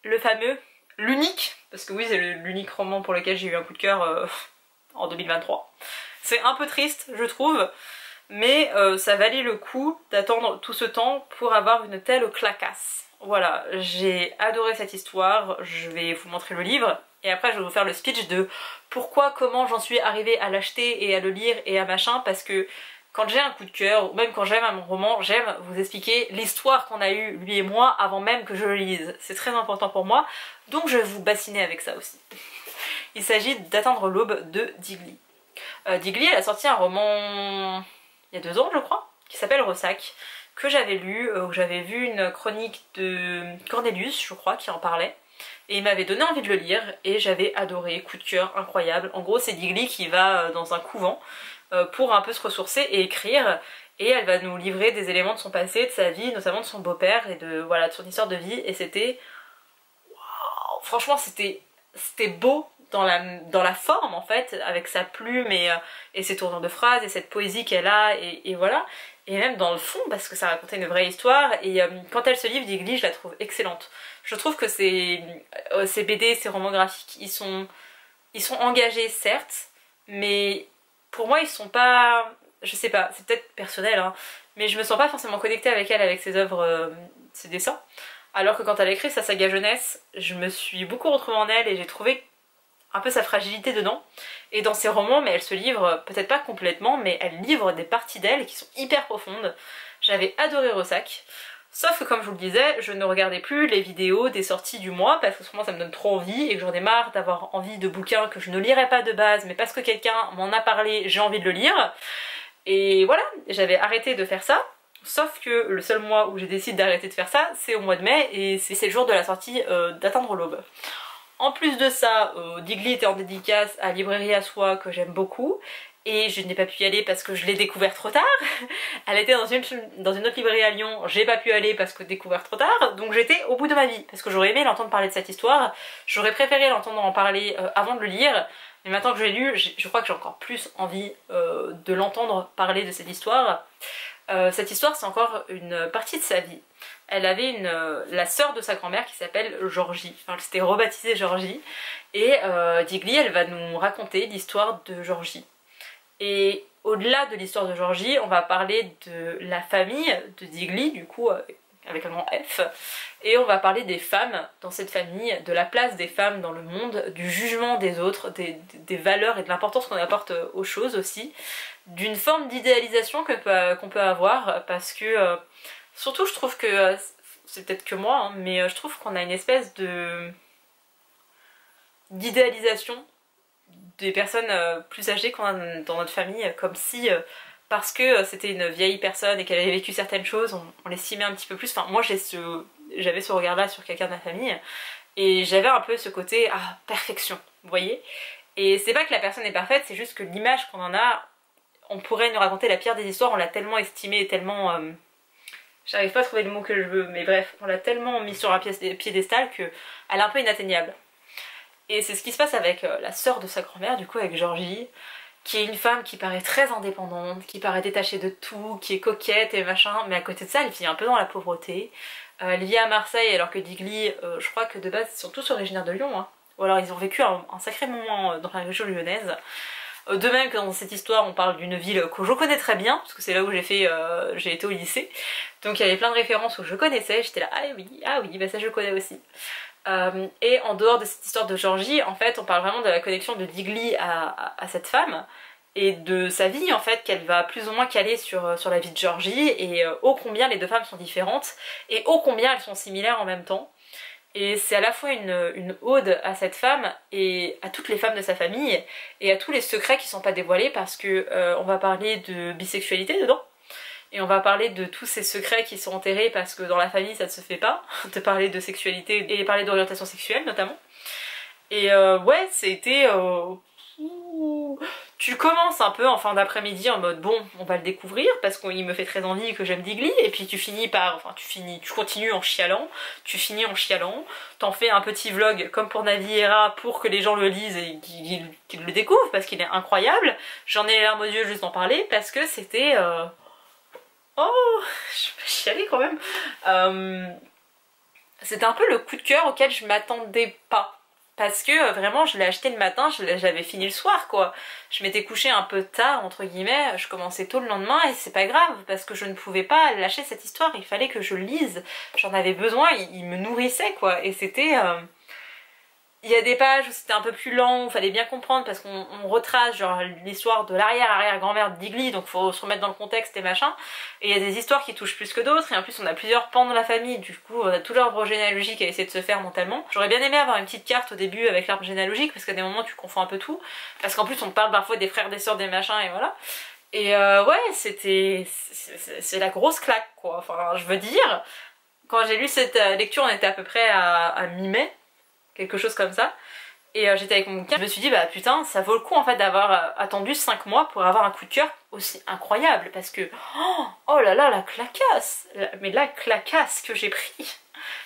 A: le fameux l'unique, parce que oui c'est l'unique roman pour lequel j'ai eu un coup de cœur en 2023. C'est un peu triste je trouve, mais ça valait le coup d'attendre tout ce temps pour avoir une telle clacasse. Voilà, j'ai adoré cette histoire, je vais vous montrer le livre, et après je vais vous faire le speech de pourquoi, comment j'en suis arrivée à l'acheter et à le lire et à machin, parce que quand j'ai un coup de cœur, ou même quand j'aime un roman, j'aime vous expliquer l'histoire qu'on a eue, lui et moi, avant même que je le lise. C'est très important pour moi, donc je vais vous bassiner avec ça aussi. Il s'agit d'Attendre l'aube de Digli. Digli, elle a sorti un roman il y a 2 ans, je crois, qui s'appelle Ressac, que j'avais lu, où j'avais vu une chronique de Cornelius, je crois, qui en parlait. Et il m'avait donné envie de le lire, et j'avais adoré, coup de cœur, incroyable. En gros, c'est Digli qui va dans un couvent pour un peu se ressourcer et écrire, et elle va nous livrer des éléments de son passé, de sa vie, notamment de son beau-père, et de, voilà, de son histoire de vie, et c'était... Wow, franchement, c'était beau dans la forme en fait, avec sa plume et ses tournures de phrases et cette poésie qu'elle a et voilà, et même dans le fond parce que ça racontait une vraie histoire, et quand elle se livre Digli, je la trouve excellente. Je trouve que ces BD, ces romans graphiques, ils sont engagés certes, mais pour moi ils sont pas, je sais pas, c'est peut-être personnel hein, mais je me sens pas forcément connectée avec elle, avec ses œuvres, ses dessins, alors que quand elle a écrit sa saga jeunesse, je me suis beaucoup retrouvée en elle et j'ai trouvé un peu sa fragilité dedans, et dans ses romans, mais elle se livre, peut-être pas complètement, mais elle livre des parties d'elle qui sont hyper profondes. J'avais adoré Ressac, sauf que comme je vous le disais, je ne regardais plus les vidéos des sorties du mois, parce que souvent ça me donne trop envie, et que j'en ai marre d'avoir envie de bouquins que je ne lirais pas de base, mais parce que quelqu'un m'en a parlé, j'ai envie de le lire. Et voilà, j'avais arrêté de faire ça. Sauf que le seul mois où j'ai décidé d'arrêter de faire ça, c'est au mois de mai, et c'est le jour de la sortie d'Attendre l'aube. En plus de ça, Digli était en dédicace à Librairie à Soi, que j'aime beaucoup, et je n'ai pas pu y aller parce que je l'ai découvert trop tard. Elle était dans une autre librairie à Lyon, j'ai pas pu aller parce que découvert trop tard, donc j'étais au bout de ma vie, parce que j'aurais aimé l'entendre parler de cette histoire, j'aurais préféré l'entendre en parler avant de le lire, mais maintenant que je l'ai lu, je crois que j'ai encore plus envie de l'entendre parler de cette histoire. Cette histoire, c'est encore une partie de sa vie. Elle avait la sœur de sa grand-mère qui s'appelle Georgie, enfin elle s'était rebaptisée Georgie, et Digli, elle va nous raconter l'histoire de Georgie. Et au-delà de l'histoire de Georgie, on va parler de la famille de Digli, du coup avec un grand F, et on va parler des femmes dans cette famille, de la place des femmes dans le monde, du jugement des autres, des valeurs et de l'importance qu'on apporte aux choses aussi, d'une forme d'idéalisation qu'on peut avoir, parce que surtout je trouve que, c'est peut-être que moi, hein, mais je trouve qu'on a une espèce d'idéalisation des personnes plus âgées qu'on a dans notre famille, comme si parce que c'était une vieille personne et qu'elle avait vécu certaines choses, on l'estimait un petit peu plus. Enfin moi j'avais ce regard là sur quelqu'un de ma famille, et j'avais un peu ce côté perfection, vous voyez. Et c'est pas que la personne est parfaite, c'est juste que l'image qu'on en a, on pourrait nous raconter la pire des histoires, on l'a tellement estimée et tellement... j'arrive pas à trouver le mot que je veux, mais bref, on l'a tellement mis sur un piédestal qu'elle est un peu inatteignable. Et c'est ce qui se passe avec la sœur de sa grand-mère, du coup avec Georgie, qui est une femme qui paraît très indépendante, qui paraît détachée de tout, qui est coquette et machin, mais à côté de ça elle vit un peu dans la pauvreté. Elle vit à Marseille alors que Digli, je crois que de base ils sont tous originaires de Lyon, hein. Ou alors ils ont vécu un sacré moment dans la région lyonnaise. De même que dans cette histoire on parle d'une ville que je connais très bien, parce que c'est là où j'ai été au lycée, donc il y avait plein de références où je connaissais, j'étais là ah oui, bah ça je connais aussi. Et en dehors de cette histoire de Georgie, en fait on parle vraiment de la connexion de Digli à cette femme, et de sa vie en fait, qu'elle va plus ou moins caler sur la vie de Georgie, et ô combien les deux femmes sont différentes, et ô combien elles sont similaires en même temps. Et c'est à la fois une ode à cette femme et à toutes les femmes de sa famille, et à tous les secrets qui sont pas dévoilés, parce que on va parler de bisexualité dedans, et on va parler de tous ces secrets qui sont enterrés parce que dans la famille ça ne se fait pas, de parler de sexualité et parler d'orientation sexuelle notamment. Et ouais, c'était... Tu commences un peu en fin d'après-midi en mode bon, on va le découvrir parce qu'il me fait très envie, que j'aime Digli, et puis tu finis par, enfin tu continues en chialant, tu finis en chialant, t'en fais un petit vlog comme pour Naviera pour que les gens le lisent et qu'ils le découvrent parce qu'il est incroyable. J'en ai les larmes aux yeux juste d'en parler parce que c'était... Oh, je vais chialer quand même. C'était un peu le coup de cœur auquel je m'attendais pas. Parce que vraiment je l'ai acheté le matin, j'avais fini le soir quoi. Je m'étais couchée un peu tard entre guillemets, je commençais tôt le lendemain et c'est pas grave parce que je ne pouvais pas lâcher cette histoire, il fallait que je lise. J'en avais besoin, il me nourrissait quoi. Et c'était... Il y a des pages où c'était un peu plus lent, où il fallait bien comprendre parce qu'on retrace genre l'histoire de l'arrière-arrière-grand-mère de Digli, donc faut se remettre dans le contexte et machin. Et il y a des histoires qui touchent plus que d'autres, et en plus on a plusieurs pans dans la famille, du coup on a tout l'arbre généalogique à essayer de se faire mentalement. J'aurais bien aimé avoir une petite carte au début avec l'arbre généalogique, parce qu'à des moments tu confonds un peu tout, parce qu'en plus on parle parfois des frères, des sœurs, des machins, et voilà. Et ouais, c'est la grosse claque quoi, enfin je veux dire, quand j'ai lu cette lecture on était à peu près à mi-mai, quelque chose comme ça. Et j'étais avec mon bouquin, je me suis dit bah putain ça vaut le coup en fait d'avoir attendu 5 mois pour avoir un coup de cœur aussi incroyable parce que oh là là la clacasse, mais la clacasse que j'ai pris,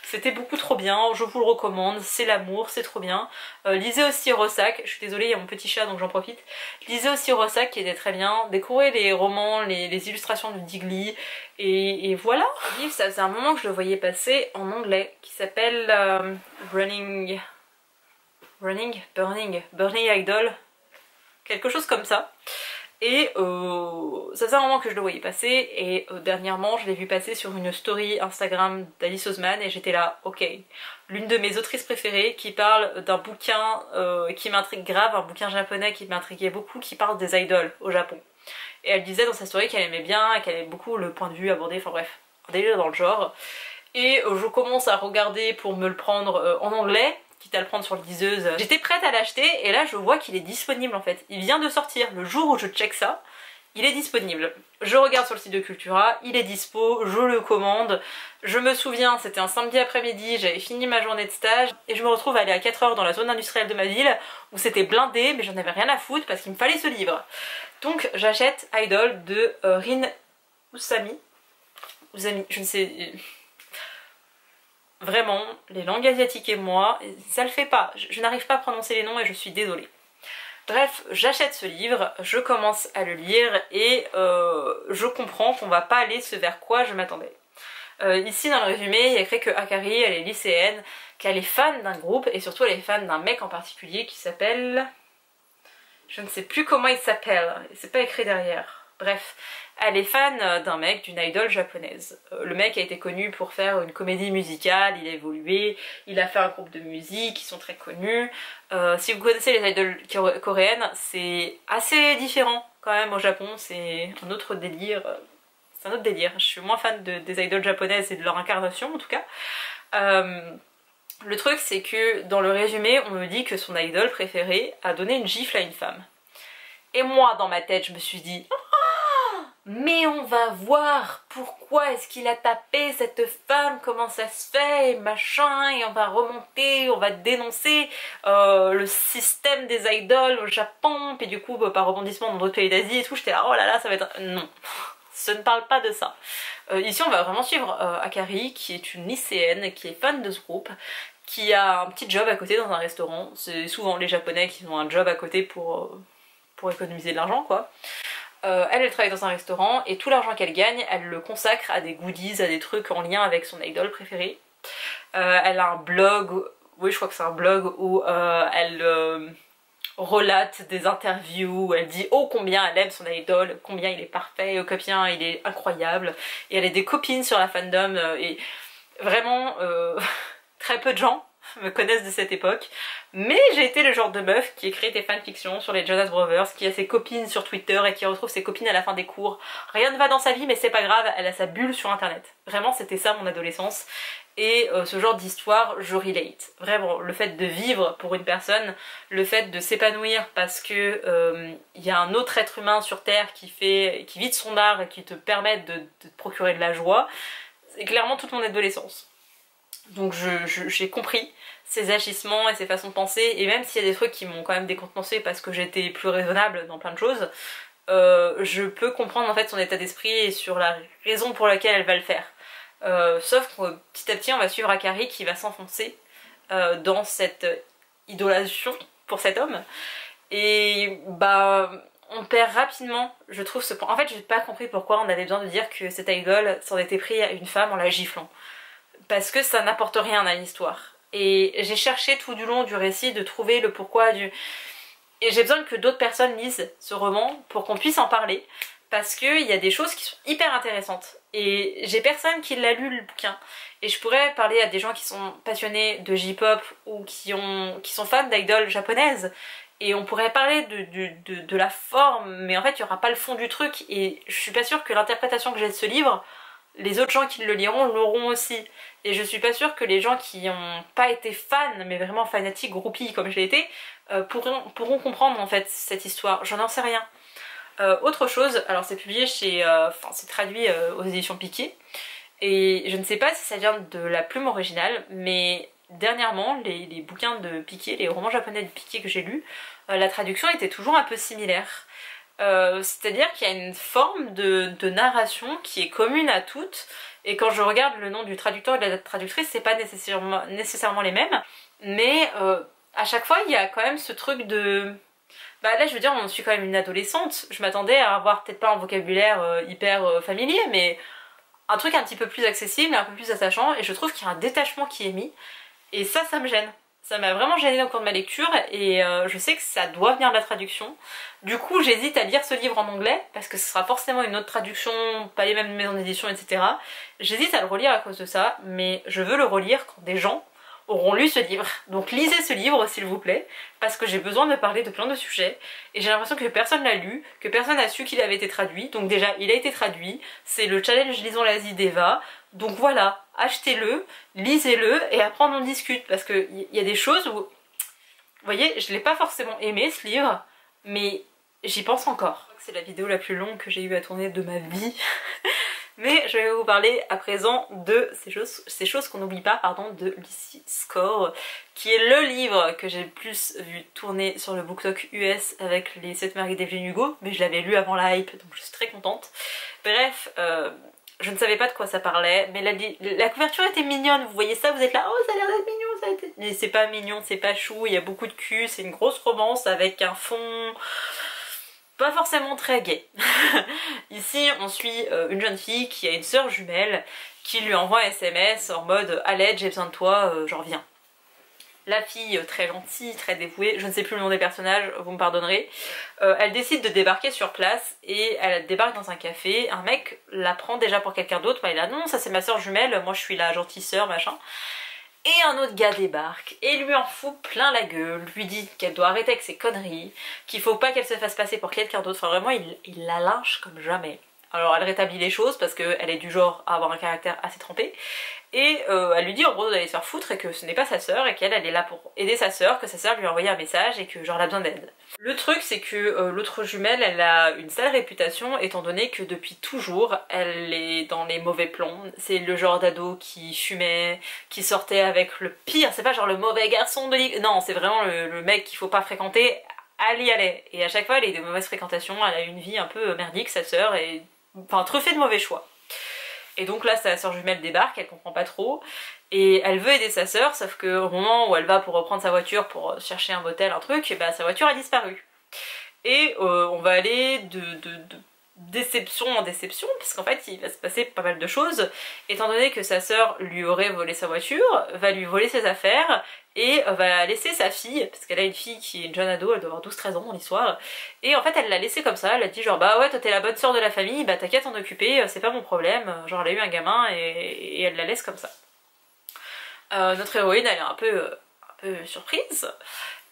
A: c'était beaucoup trop bien, je vous le recommande, c'est l'amour, c'est trop bien. Lisez aussi Rossac, je suis désolée il y a mon petit chat donc j'en profite. Lisez aussi Rossac qui était très bien, découvrez les romans, les illustrations de Digli et voilà. Le livre ça faisait un moment que je le voyais passer en anglais qui s'appelle Burning Idol, quelque chose comme ça. Et ça faisait un moment que je le voyais passer et dernièrement je l'ai vu passer sur une story Instagram d'Alice Oseman et j'étais là, ok, l'une de mes autrices préférées qui parle d'un bouquin qui m'intrigue grave, un bouquin japonais qui m'intriguait beaucoup, qui parle des idoles au Japon. Et elle disait dans sa story qu'elle aimait bien, qu'elle aimait beaucoup le point de vue abordé, enfin bref, un délire dans le genre. Et je commence à regarder pour me le prendre en anglais, quitte à le prendre sur liseuse. J'étais prête à l'acheter et là je vois qu'il est disponible en fait. Il vient de sortir, le jour où je check ça, il est disponible. Je regarde sur le site de Cultura, il est dispo, je le commande. Je me souviens, c'était un samedi après-midi, j'avais fini ma journée de stage et je me retrouve à aller à 4 heures dans la zone industrielle de ma ville où c'était blindé mais j'en avais rien à foutre parce qu'il me fallait ce livre. Donc j'achète Idol de Rin Usami, je ne sais... Vraiment, les langues asiatiques et moi, ça le fait pas. Je n'arrive pas à prononcer les noms et je suis désolée. Bref, j'achète ce livre, je commence à le lire et je comprends qu'on va pas aller ce vers quoi je m'attendais. Ici dans le résumé, il y a écrit que Akari, elle est lycéenne, qu'elle est fan d'un groupe et surtout elle est fan d'un mec en particulier qui s'appelle... Je ne sais plus comment il s'appelle, c'est pas écrit derrière. Bref, elle est fan d'un mec, d'une idole japonaise. Le mec a été connu pour faire une comédie musicale, il a évolué, il a fait un groupe de musique, ils sont très connus. Si vous connaissez les idoles coréennes, c'est assez différent quand même au Japon, c'est un autre délire. C'est un autre délire, je suis moins fan des idoles japonaises et de leur incarnation en tout cas. Le truc c'est que dans le résumé, on me dit que son idole préférée a donné une gifle à une femme. Et moi dans ma tête je me suis dit... Mais on va voir pourquoi est-ce qu'il a tapé cette femme, comment ça se fait, et machin, et on va remonter, on va dénoncer le système des idoles au Japon, puis du coup par rebondissement dans d'autres pays d'Asie et tout, j'étais là, oh là là, ça va être... Non, ce ne parle pas de ça. Ici on va vraiment suivre Akari, qui est une lycéenne, qui est fan de ce groupe, qui a un petit job à côté dans un restaurant. C'est souvent les Japonais qui ont un job à côté pour économiser de l'argent quoi. Elle travaille dans un restaurant et tout l'argent qu'elle gagne, elle le consacre à des goodies, à des trucs en lien avec son idole préférée. Elle a un blog, oui je crois que c'est un blog où elle relate des interviews, où elle dit oh combien elle aime son idole, combien il est parfait, combien il est incroyable. Et elle a des copines sur la fandom et vraiment très peu de gens me connaissent de cette époque, mais j'ai été le genre de meuf qui écrit des fanfictions sur les Jonas Brothers, qui a ses copines sur Twitter et qui retrouve ses copines à la fin des cours. Rien ne va dans sa vie mais c'est pas grave, elle a sa bulle sur internet. Vraiment c'était ça mon adolescence et ce genre d'histoire je relate. Vraiment le fait de vivre pour une personne, le fait de s'épanouir parce que y a un autre être humain sur terre qui vit de son art et qui te permet de te procurer de la joie, c'est clairement toute mon adolescence. Donc j'ai compris ses agissements et ses façons de penser, et même s'il y a des trucs qui m'ont quand même décontenancé parce que j'étais plus raisonnable dans plein de choses, je peux comprendre en fait son état d'esprit et sur la raison pour laquelle elle va le faire. Sauf que petit à petit on va suivre Akari qui va s'enfoncer dans cette idolation pour cet homme, et bah on perd rapidement, je trouve ce point. En fait j'ai pas compris pourquoi on avait besoin de dire que cet idole s'en était pris à une femme en la giflant. parce que ça n'apporte rien à l'histoire. Et j'ai cherché tout du long du récit de trouver le pourquoi du... Et j'ai besoin que d'autres personnes lisent ce roman pour qu'on puisse en parler, parce qu'il y a des choses qui sont hyper intéressantes. Et j'ai personne qui l'a lu le bouquin. Et je pourrais parler à des gens qui sont passionnés de J-pop ou qui sont fans d'idoles japonaises. Et on pourrait parler de la forme, mais en fait il n'y aura pas le fond du truc. Et je suis pas sûre que l'interprétation que j'ai de ce livre, les autres gens qui le liront l'auront aussi. Et je suis pas sûre que les gens qui n'ont pas été fans, mais vraiment fanatiques, groupies comme je l'ai été, pourront comprendre en fait cette histoire. J'en sais rien. Autre chose, alors c'est publié chez... Enfin c'est traduit aux éditions Piquet. Et je ne sais pas si ça vient de la plume originale, mais dernièrement, les bouquins de Piquet, les romans japonais de Piquet que j'ai lus, la traduction était toujours un peu similaire. C'est-à-dire qu'il y a une forme de narration qui est commune à toutes, et quand je regarde le nom du traducteur et de la traductrice, c'est pas nécessairement les mêmes, mais à chaque fois il y a quand même ce truc de... Bah là je veux dire, je suis quand même une adolescente, je m'attendais à avoir peut-être pas un vocabulaire hyper familier, mais un truc un petit peu plus accessible, un peu plus attachant, et je trouve qu'il y a un détachement qui est mis, et ça me gêne. Ça m'a vraiment gênée au cours de ma lecture, et je sais que ça doit venir de la traduction. Du coup j'hésite à lire ce livre en anglais, parce que ce sera forcément une autre traduction, pas les mêmes maisons d'édition, etc. J'hésite à le relire à cause de ça, mais je veux le relire quand des gens auront lu ce livre. Donc lisez ce livre s'il vous plaît, parce que j'ai besoin de parler de plein de sujets, et j'ai l'impression que personne l'a lu, que personne n'a su qu'il avait été traduit, donc déjà il a été traduit, c'est le challenge Lisons l'Asie d'Eva, donc voilà, achetez-le, lisez-le, et après on en discute, parce qu'il y a des choses où, vous voyez, je l'ai pas forcément aimé ce livre, mais j'y pense encore. C'est la vidéo la plus longue que j'ai eu à tourner de ma vie. Mais je vais vous parler à présent de ces choses qu'on n'oublie pas, pardon, de Lucy Score, qui est le livre que j'ai le plus vu tourner sur le BookTok US avec les 7 maris d'Evelyn Hugo, mais je l'avais lu avant la hype, donc je suis très contente. Bref, je ne savais pas de quoi ça parlait, mais la couverture était mignonne, vous voyez ça, vous êtes là, oh ça a l'air d'être mignon, ça a été... Mais c'est pas mignon, c'est pas chou, il y a beaucoup de cul, c'est une grosse romance avec un fond... pas forcément très gay. Ici on suit une jeune fille qui a une sœur jumelle qui lui envoie un SMS en mode à l'aide, j'ai besoin de toi, j'en reviens. La fille très gentille, très dévouée, je ne sais plus le nom des personnages, vous me pardonnerez, elle décide de débarquer sur place et elle débarque dans un café, un mec la prend déjà pour quelqu'un d'autre, bah il a non ça c'est ma sœur jumelle, moi je suis la gentille sœur machin. Et un autre gars débarque et lui en fout plein la gueule, lui dit qu'elle doit arrêter avec ses conneries, qu'il faut pas qu'elle se fasse passer pour quelqu'un d'autre, enfin vraiment il la lynche comme jamais. Alors elle rétablit les choses parce qu'elle est du genre à avoir un caractère assez trempé, et elle lui dit en gros d'aller se faire foutre et que ce n'est pas sa sœur et qu'elle est là pour aider sa sœur, que sa sœur lui a envoyé un message et que genre elle a besoin d'aide. Le truc c'est que l'autre jumelle elle a une sale réputation étant donné que depuis toujours elle est dans les mauvais plans, c'est le genre d'ado qui fumait, qui sortait avec le pire, c'est pas genre le mauvais garçon de l'école, non c'est vraiment le mec qu'il faut pas fréquenter, elle y allait, et à chaque fois elle a eu de mauvaises fréquentations, elle a une vie un peu merdique sa sœur, et enfin truffée de mauvais choix. Et donc là sa sœur jumelle débarque, elle comprend pas trop, et elle veut aider sa sœur, sauf qu'au moment où elle va pour reprendre sa voiture pour chercher un motel, un truc, et bah sa voiture a disparu. Et on va aller de déception en déception, puisqu'en fait il va se passer pas mal de choses, étant donné que sa sœur lui aurait volé sa voiture, va lui voler ses affaires, et va laisser sa fille, parce qu'elle a une fille qui est une jeune ado, elle doit avoir 12-13 ans dans l'histoire, et en fait elle l'a laissée comme ça, elle a dit genre bah ouais toi t'es la bonne sœur de la famille, bah t'as qu'à t'en occuper, c'est pas mon problème, genre elle a eu un gamin et elle la laisse comme ça. Notre héroïne elle est un peu surprise,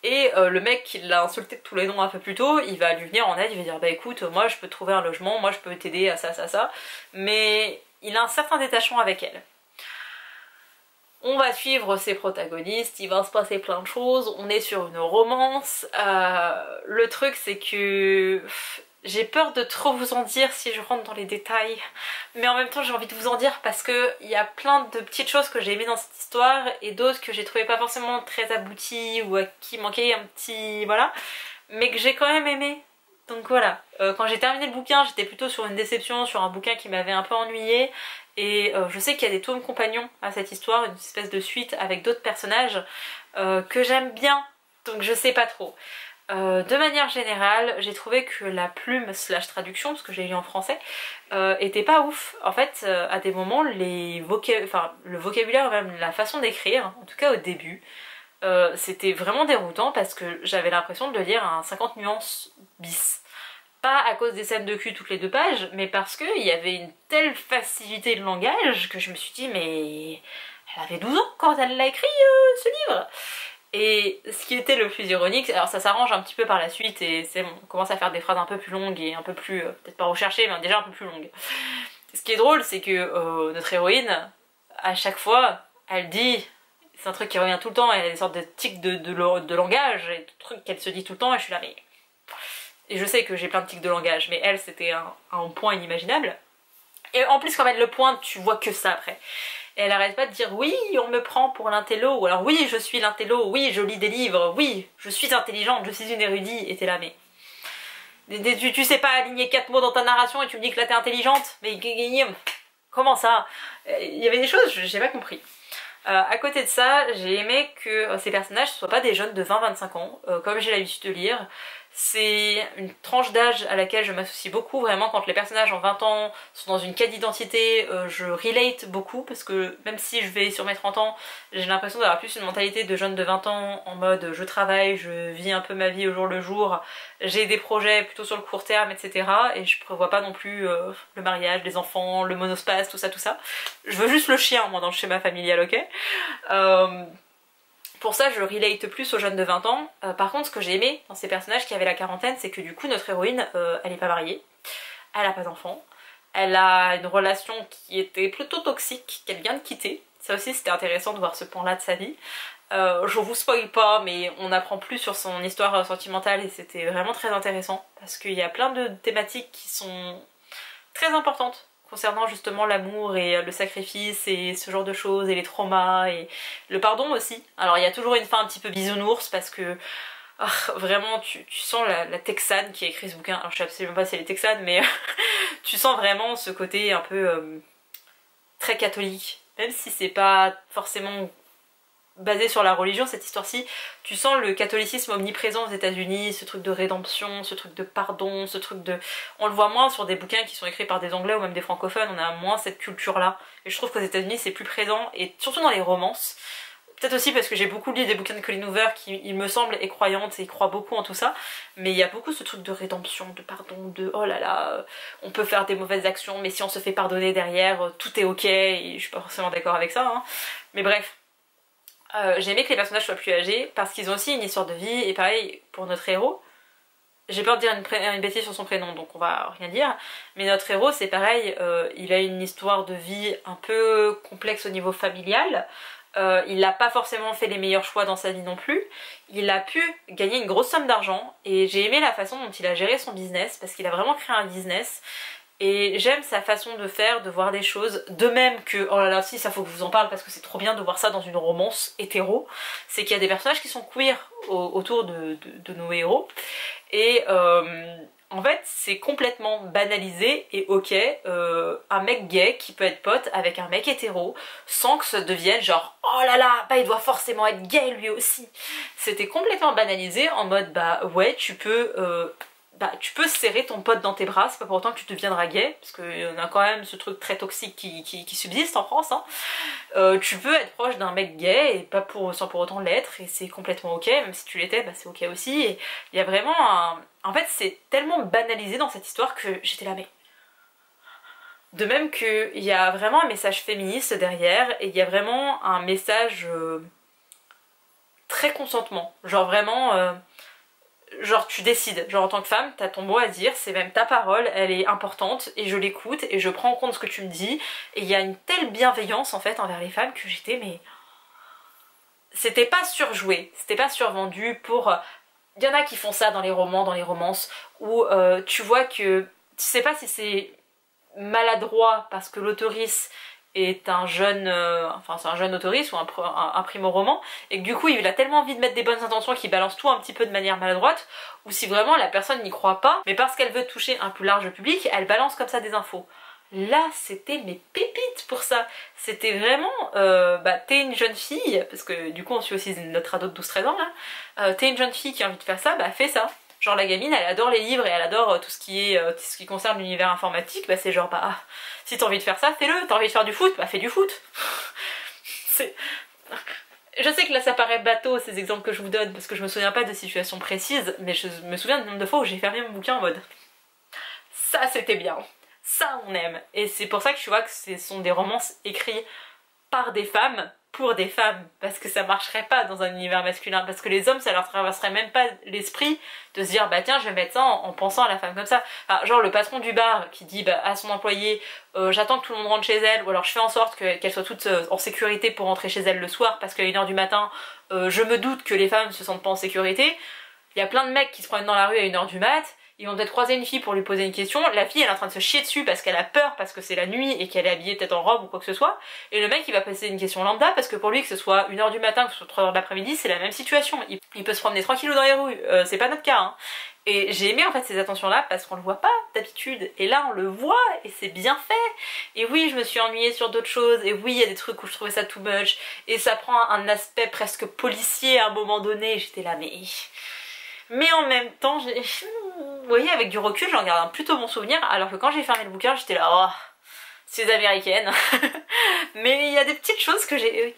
A: et le mec qui l'a insulté de tous les noms un peu plus tôt, il va lui venir en aide, il va dire bah écoute moi je peux te trouver un logement, moi je peux t'aider à ça, mais il a un certain détachement avec elle. On va suivre ses protagonistes, il va se passer plein de choses, on est sur une romance, le truc c'est que j'ai peur de trop vous en dire si je rentre dans les détails, mais en même temps j'ai envie de vous en dire parce que il y a plein de petites choses que j'ai aimées dans cette histoire et d'autres que j'ai trouvé pas forcément très abouties ou à qui manquait un petit... voilà, mais que j'ai quand même aimé. Donc voilà, quand j'ai terminé le bouquin j'étais plutôt sur une déception, sur un bouquin qui m'avait un peu ennuyée, et je sais qu'il y a des tomes compagnons à cette histoire, une espèce de suite avec d'autres personnages que j'aime bien, donc je sais pas trop. De manière générale, j'ai trouvé que la plume slash traduction, parce que j'ai lu en français, était pas ouf. En fait, à des moments, le vocabulaire, même la façon d'écrire, en tout cas au début, c'était vraiment déroutant parce que j'avais l'impression de le lire un 50 nuances bis. Pas à cause des scènes de cul toutes les 2 pages, mais parce qu'il y avait une telle facilité de langage que je me suis dit mais elle avait 12 ans quand elle l'a écrit ce livre. Et ce qui était le plus ironique, alors ça s'arrange un petit peu par la suite et on commence à faire des phrases un peu plus longues et un peu plus, peut-être pas recherchées, mais déjà un peu plus longues. Ce qui est drôle, c'est que notre héroïne, à chaque fois, elle dit, c'est un truc qui revient tout le temps, elle a des sortes de tics de langage, et de trucs qu'elle se dit tout le temps, et je suis là, mais... Et je sais que j'ai plein de tics de langage, mais elle, c'était un point inimaginable. Et en plus, quand elle le pointe, tu vois que ça après. Et elle arrête pas de dire oui, on me prend pour l'intello, ou alors oui, je suis l'intello, oui, je lis des livres, oui, je suis intelligente, je suis une érudite, et t'es là, mais... Tu sais pas aligner 4 mots dans ta narration et tu me dis que là t'es intelligente? Mais comment ça? Il y avait des choses, j'ai pas compris. À côté de ça, j'ai aimé que ces personnages ne soient pas des jeunes de 20-25 ans, comme j'ai l'habitude de lire. C'est une tranche d'âge à laquelle je m'associe beaucoup, vraiment quand les personnages en 20 ans sont dans une quête d'identité, je relate beaucoup parce que même si je vais sur mes 30 ans, j'ai l'impression d'avoir plus une mentalité de jeune de 20 ans en mode je travaille, je vis un peu ma vie au jour le jour, j'ai des projets plutôt sur le court terme, etc. Et je prévois pas non plus le mariage, les enfants, le monospace, tout ça, tout ça. Je veux juste le chien, moi, dans le schéma familial, ok? Pour ça, je relate plus aux jeunes de 20 ans. Par contre, ce que j'ai aimé dans ces personnages qui avaient la quarantaine, c'est que du coup, notre héroïne, elle est pas mariée, elle a pas d'enfant, elle a une relation qui était plutôt toxique, qu'elle vient de quitter. Ça aussi, c'était intéressant de voir ce pan-là de sa vie. Je vous spoil pas, mais on apprend plus sur son histoire sentimentale et c'était vraiment très intéressant parce qu'il y a plein de thématiques qui sont très importantes concernant justement l'amour et le sacrifice et ce genre de choses et les traumas et le pardon aussi. Alors il y a toujours une fin un petit peu bisounours parce que vraiment tu sens la Texane qui a écrit ce bouquin, alors je sais absolument pas si elle est texane mais tu sens vraiment ce côté un peu très catholique, même si c'est pas forcément basé sur la religion cette histoire-ci, tu sens le catholicisme omniprésent aux États-Unis, ce truc de rédemption, ce truc de pardon, ce truc de... On le voit moins sur des bouquins qui sont écrits par des anglais ou même des francophones, on a moins cette culture-là. Et je trouve qu'aux États-Unis c'est plus présent, et surtout dans les romances. Peut-être aussi parce que j'ai beaucoup lu des bouquins de Colleen Hoover qui, il me semble, est croyante et croit beaucoup en tout ça, mais il y a beaucoup ce truc de rédemption, de pardon, de oh là là, on peut faire des mauvaises actions, mais si on se fait pardonner derrière, tout est ok, et je suis pas forcément d'accord avec ça, hein. Mais bref. J'ai aimé que les personnages soient plus âgés parce qu'ils ont aussi une histoire de vie et pareil pour notre héros. J'ai peur de dire une bêtise sur son prénom donc on va rien dire, mais notre héros c'est pareil, il a une histoire de vie un peu complexe au niveau familial, il n'a pas forcément fait les meilleurs choix dans sa vie non plus, il a pu gagner une grosse somme d'argent et j'ai aimé la façon dont il a géré son business parce qu'il a vraiment créé un business. Et j'aime sa façon de faire, de voir des choses, de même que, oh là là, si ça faut que je vous en parle parce que c'est trop bien de voir ça dans une romance hétéro, c'est qu'il y a des personnages qui sont queer autour de nos héros, et en fait c'est complètement banalisé et ok, un mec gay qui peut être pote avec un mec hétéro, sans que ça devienne genre, oh là là, bah il doit forcément être gay lui aussi. C'était complètement banalisé en mode, bah ouais, tu peux serrer ton pote dans tes bras, c'est pas pour autant que tu deviendras gay, parce qu'il y en a quand même ce truc très toxique qui subsiste en France, hein. Tu peux être proche d'un mec gay et pas sans pour autant l'être, et c'est complètement ok, même si tu l'étais, bah c'est ok aussi, et il y a vraiment un... En fait c'est tellement banalisé dans cette histoire que j'étais là mais... De même qu'il y a vraiment un message féministe derrière, et il y a vraiment un message très consentement, genre vraiment... Genre tu décides, genre en tant que femme, t'as ton mot à dire, c'est même ta parole, elle est importante et je l'écoute et je prends en compte ce que tu me dis, et il y a une telle bienveillance en fait envers les femmes que j'étais mais... C'était pas surjoué, c'était pas survendu pour... Il y en a qui font ça dans les romans, dans les romances, où tu vois que... Tu sais pas si c'est maladroit parce que l'autrice est un jeune, enfin c'est un jeune autoriste ou un primo-roman, et que du coup il a tellement envie de mettre des bonnes intentions qu'il balance tout un petit peu de manière maladroite, ou si vraiment la personne n'y croit pas, mais parce qu'elle veut toucher un plus large public, elle balance comme ça des infos. là c'était mes pépites pour ça. C'était vraiment, t'es une jeune fille, parce que du coup on suit aussi notre ado de 12-13 ans là, t'es une jeune fille qui a envie de faire ça, bah fais ça. Genre la gamine elle adore les livres et elle adore tout ce qui concerne l'univers informatique, bah c'est genre si t'as envie de faire ça, fais-le, t'as envie de faire du foot, bah fais du foot. Je sais que là ça paraît bateau ces exemples que je vous donne parce que je me souviens pas de situations précises, mais je me souviens du nombre de fois où j'ai fermé mon bouquin en mode ça c'était bien, ça on aime. Et c'est pour ça que tu vois que ce sont des romances écrits par des femmes, pour des femmes, parce que ça marcherait pas dans un univers masculin, parce que les hommes ça leur traverserait même pas l'esprit de se dire bah tiens je vais mettre ça en pensant à la femme comme ça. Enfin, genre le patron du bar qui dit à son employé j'attends que tout le monde rentre chez elle, ou alors je fais en sorte qu'elle soit toute en sécurité pour rentrer chez elle le soir parce qu'à 1h du matin je me doute que les femmes se sentent pas en sécurité. Il y a plein de mecs qui se promènent dans la rue à 1h du mat, ils vont peut-être croiser une fille pour lui poser une question, la fille elle est en train de se chier dessus parce qu'elle a peur, parce que c'est la nuit et qu'elle est habillée peut-être en robe ou quoi que ce soit, et le mec il va passer une question lambda parce que pour lui que ce soit 1h du matin, que ce soit 3h de l'après-midi, c'est la même situation, il peut se promener tranquillou dans les rues, c'est pas notre cas hein. Et j'ai aimé en fait ces attentions là parce qu'on le voit pas d'habitude, et là on le voit et c'est bien fait. Et oui je me suis ennuyée sur d'autres choses, et oui il y a des trucs où je trouvais ça too much, et ça prend un aspect presque policier à un moment donné, j'étais là mais en même temps, vous voyez, avec du recul, j'en garde un plutôt bon souvenir, alors que quand j'ai fermé le bouquin, j'étais là, oh, c'est américaine. Mais il y a des petites choses que j'ai...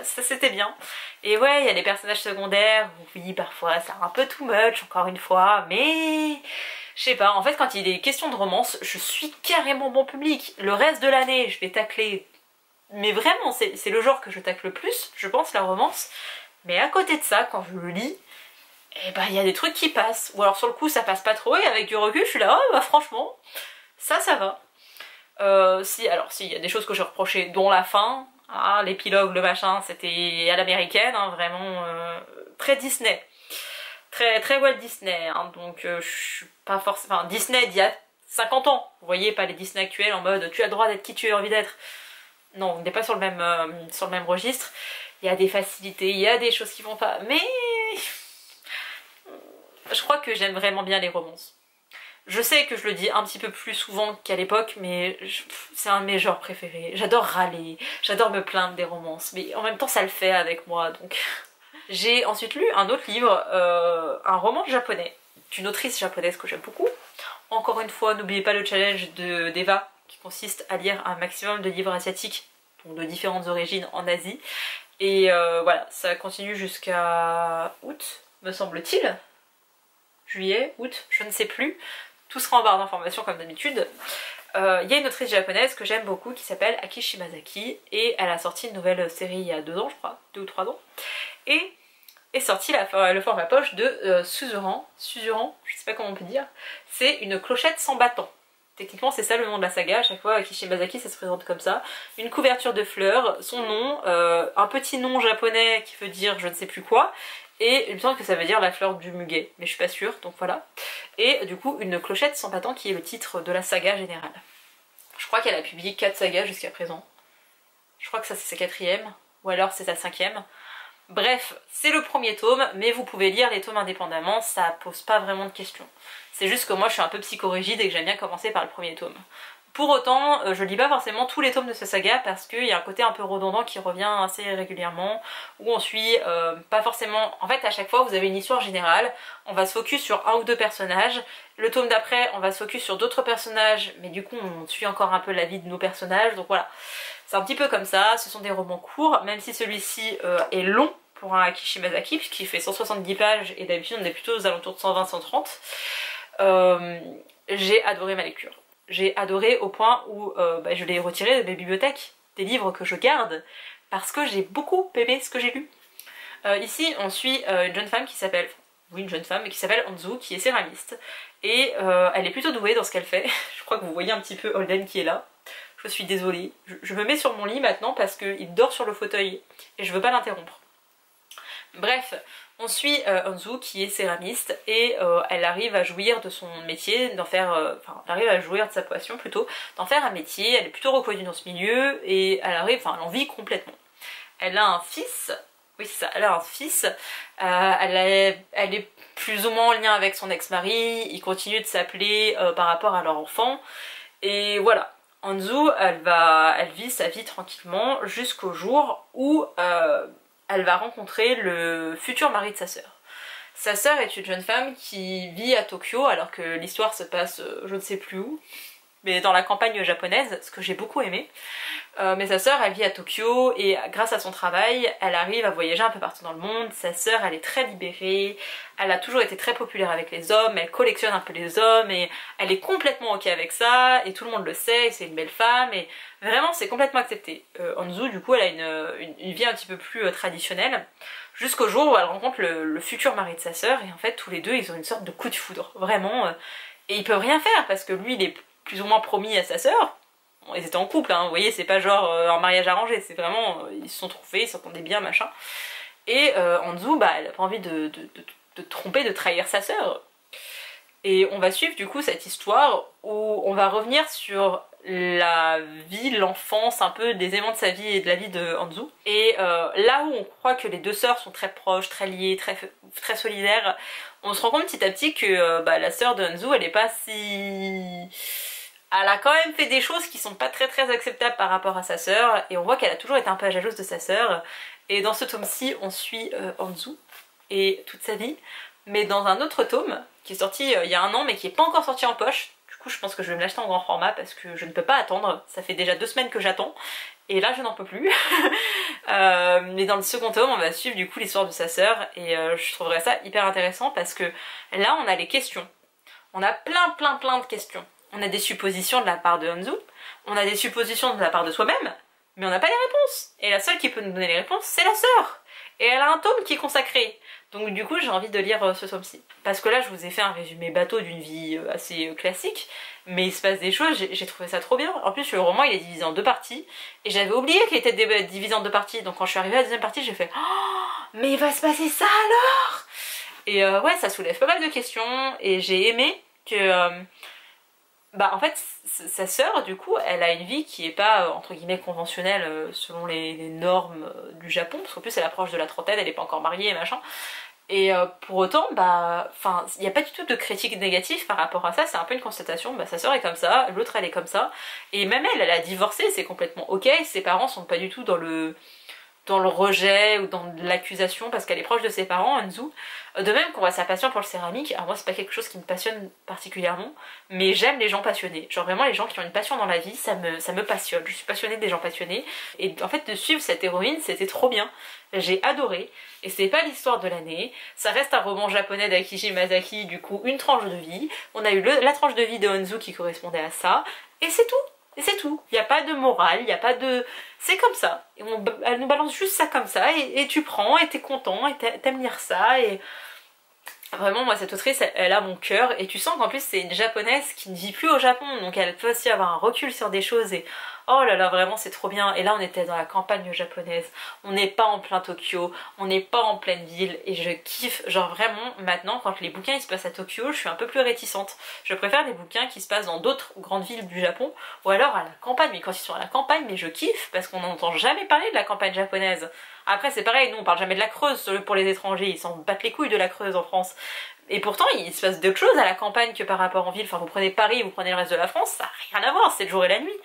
A: ça c'était bien. Et ouais, il y a des personnages secondaires, oui, parfois, c'est un peu too much, encore une fois, mais... Je sais pas, en fait, quand il est question de romance, je suis carrément bon public. Le reste de l'année, je vais tacler... Mais vraiment, c'est le genre que je tacle le plus, je pense, la romance. Mais à côté de ça, quand je le lis... et bah il y a des trucs qui passent, ou alors sur le coup ça passe pas trop et avec du recul je suis là, oh bah franchement ça va. Si il y a des choses que j'ai reprochées, dont la fin, l'épilogue, le machin, c'était à l'américaine, hein, vraiment très Disney, très Walt Disney, hein, donc je suis pas forcément, enfin Disney d'il y a 50 ans, vous voyez, pas les Disney actuels en mode tu as le droit d'être qui tu as envie d'être. Non, on n'est pas sur le même registre, il y a des facilités, il y a des choses qui vont pas, mais... je crois que j'aime vraiment bien les romances. Je sais que je le dis un petit peu plus souvent qu'à l'époque, mais c'est un de mes genres préférés. J'adore râler, j'adore me plaindre des romances, mais en même temps ça le fait avec moi, donc... J'ai ensuite lu un autre livre, un roman japonais, d'une autrice japonaise que j'aime beaucoup. Encore une fois, n'oubliez pas le challenge d'Eva, qui consiste à lire un maximum de livres asiatiques, donc de différentes origines en Asie. Et voilà, ça continue jusqu'à août, me semble-t-il. Juillet, août, je ne sais plus, tout sera en barre d'informations comme d'habitude. Il y a une autrice japonaise que j'aime beaucoup qui s'appelle Aki Shimazaki, et elle a sorti une nouvelle série il y a 2 ans je crois, 2 ou 3 ans, et est sorti le format poche de Suzuran, je sais pas comment on peut dire, c'est une clochette sans bâton. Techniquement c'est ça le nom de la saga, à chaque fois Aki Shimazaki ça se présente comme ça, une couverture de fleurs, son nom, un petit nom japonais qui veut dire je ne sais plus quoi, et il me semble que ça veut dire la fleur du muguet, mais je suis pas sûre, donc voilà. Et du coup, une clochette sans bâton qui est le titre de la saga générale. Je crois qu'elle a publié 4 sagas jusqu'à présent. Je crois que ça c'est sa 4ème, ou alors c'est sa 5ème. Bref, c'est le premier tome, mais vous pouvez lire les tomes indépendamment, ça pose pas vraiment de questions. C'est juste que moi je suis un peu psychorigide et que j'aime bien commencer par le premier tome. Pour autant, je lis pas forcément tous les tomes de ce saga parce qu'il y a un côté un peu redondant qui revient assez régulièrement, où on suit pas forcément... En fait à chaque fois vous avez une histoire générale, on va se focus sur un ou deux personnages, le tome d'après on va se focus sur d'autres personnages, mais du coup on suit encore un peu la vie de nos personnages, donc voilà. C'est un petit peu comme ça, ce sont des romans courts, même si celui-ci est long pour un Aki Shimazaki, puisqu'il fait 170 pages et d'habitude on est plutôt aux alentours de 120-130. J'ai adoré ma lecture. J'ai adoré au point où je l'ai retiré de mes bibliothèques, des livres que je garde, parce que j'ai beaucoup aimé ce que j'ai lu. Ici on suit une jeune femme qui s'appelle... Oui, une jeune femme qui s'appelle Anzu, qui est céramiste. Et elle est plutôt douée dans ce qu'elle fait. Je crois que vous voyez un petit peu Holden qui est là. Je suis désolée. Je me mets sur mon lit maintenant parce qu'il dort sur le fauteuil et je veux pas l'interrompre. Bref, on suit Anzu qui est céramiste et elle arrive à jouir de son métier, d'en faire... elle arrive à jouir de sa passion plutôt, d'en faire un métier, elle est plutôt reconnue dans ce milieu et elle arrive, elle en vit complètement. Elle a un fils, oui c'est ça, elle a un fils, elle est plus ou moins en lien avec son ex-mari, ils continuent de s'appeler par rapport à leur enfant, et voilà. Anzu, elle vit sa vie tranquillement jusqu'au jour où elle va rencontrer le futur mari de sa sœur. Sa sœur est une jeune femme qui vit à Tokyo alors que l'histoire se passe je ne sais plus où, mais dans la campagne japonaise, ce que j'ai beaucoup aimé. Mais sa sœur, elle vit à Tokyo et grâce à son travail, elle arrive à voyager un peu partout dans le monde. Sa sœur, elle est très libérée, elle a toujours été très populaire avec les hommes, elle collectionne un peu les hommes et elle est complètement ok avec ça et tout le monde le sait, c'est une belle femme et vraiment c'est complètement accepté. Anzu, du coup, elle a une vie un petit peu plus traditionnelle jusqu'au jour où elle rencontre le futur mari de sa sœur et en fait tous les deux ils ont une sorte de coup de foudre, vraiment, et ils peuvent rien faire parce que lui il est plus ou moins promis à sa sœur. Bon, ils étaient en couple, hein, vous voyez, c'est pas genre un mariage arrangé, c'est vraiment, ils se sont trouvés, ils s'entendaient bien, machin. Et Anzu, bah, elle a pas envie de tromper, de trahir sa sœur. Et on va suivre du coup cette histoire où on va revenir sur la vie, l'enfance, un peu des éléments de sa vie et de la vie de Anzu. Et là où on croit que les deux sœurs sont très proches, très liées, très solidaires, on se rend compte petit à petit que la sœur de Anzu, elle est pas si... Elle a quand même fait des choses qui sont pas très acceptables par rapport à sa sœur, et on voit qu'elle a toujours été un peu jalouse de sa sœur. Et dans ce tome-ci, on suit Anzu et toute sa vie, mais dans un autre tome qui est sorti il y a un an mais qui est pas encore sorti en poche. Du coup je pense que je vais me l'acheter en grand format parce que je ne peux pas attendre, ça fait déjà 2 semaines que j'attends et là je n'en peux plus. Mais dans le second tome on va suivre du coup l'histoire de sa sœur et je trouverais ça hyper intéressant parce que là on a les questions, on a plein de questions. On a des suppositions de la part de Anzu, on a des suppositions de la part de soi-même, mais on n'a pas les réponses. Et la seule qui peut nous donner les réponses, c'est la sœur. Et elle a un tome qui est consacré. Donc du coup, j'ai envie de lire ce tome-ci. Parce que là, je vous ai fait un résumé bateau d'une vie assez classique, mais il se passe des choses, j'ai trouvé ça trop bien. En plus, le roman, il est divisé en 2 parties, et j'avais oublié qu'il était divisé en 2 parties. Donc quand je suis arrivée à la deuxième partie, j'ai fait « Oh, mais il va se passer ça alors !» Et ouais, ça soulève pas mal de questions, et j'ai aimé que... en fait, sa sœur, du coup, elle a une vie qui est pas, entre guillemets, conventionnelle selon les normes du Japon, parce qu'en plus elle approche de la trentaine, elle est pas encore mariée et machin. Et pour autant, il n'y a pas du tout de critique négative par rapport à ça, c'est un peu une constatation, sa sœur est comme ça, l'autre elle est comme ça, et même elle a divorcé, c'est complètement ok, ses parents sont pas du tout dans le rejet ou dans l'accusation parce qu'elle est proche de ses parents, Anzu. De même qu'on voit sa passion pour le céramique, alors moi c'est pas quelque chose qui me passionne particulièrement, mais j'aime les gens passionnés. Genre vraiment les gens qui ont une passion dans la vie, ça me passionne. Je suis passionnée des gens passionnés. Et en fait de suivre cette héroïne, c'était trop bien. J'ai adoré. Et c'est pas l'histoire de l'année. Ça reste un roman japonais d'Akishi Miyazaki, du coup une tranche de vie. On a eu la tranche de vie de Anzu qui correspondait à ça. Et c'est tout. Et c'est tout, il n'y a pas de morale, il n'y a pas de... C'est comme ça, et elle nous balance juste ça comme ça, et tu prends, et t'es content, et t'aimes lire ça, et... Vraiment, moi, cette autrice, elle a mon cœur, et tu sens qu'en plus, c'est une japonaise qui ne vit plus au Japon, donc elle peut aussi avoir un recul sur des choses, et oh là là, vraiment, c'est trop bien. Et là, on était dans la campagne japonaise, on n'est pas en plein Tokyo, on n'est pas en pleine ville, et je kiffe, genre vraiment, maintenant, quand les bouquins ils se passent à Tokyo, je suis un peu plus réticente. Je préfère des bouquins qui se passent dans d'autres grandes villes du Japon, ou alors à la campagne, mais quand ils sont à la campagne, mais je kiffe, parce qu'on n'entend jamais parler de la campagne japonaise. Après c'est pareil, nous on parle jamais de la Creuse pour les étrangers, ils s'en battent les couilles de la Creuse en France. Et pourtant il se passe d'autres choses à la campagne que par rapport en ville, enfin vous prenez Paris, vous prenez le reste de la France, ça n'a rien à voir, c'est le jour et la nuit.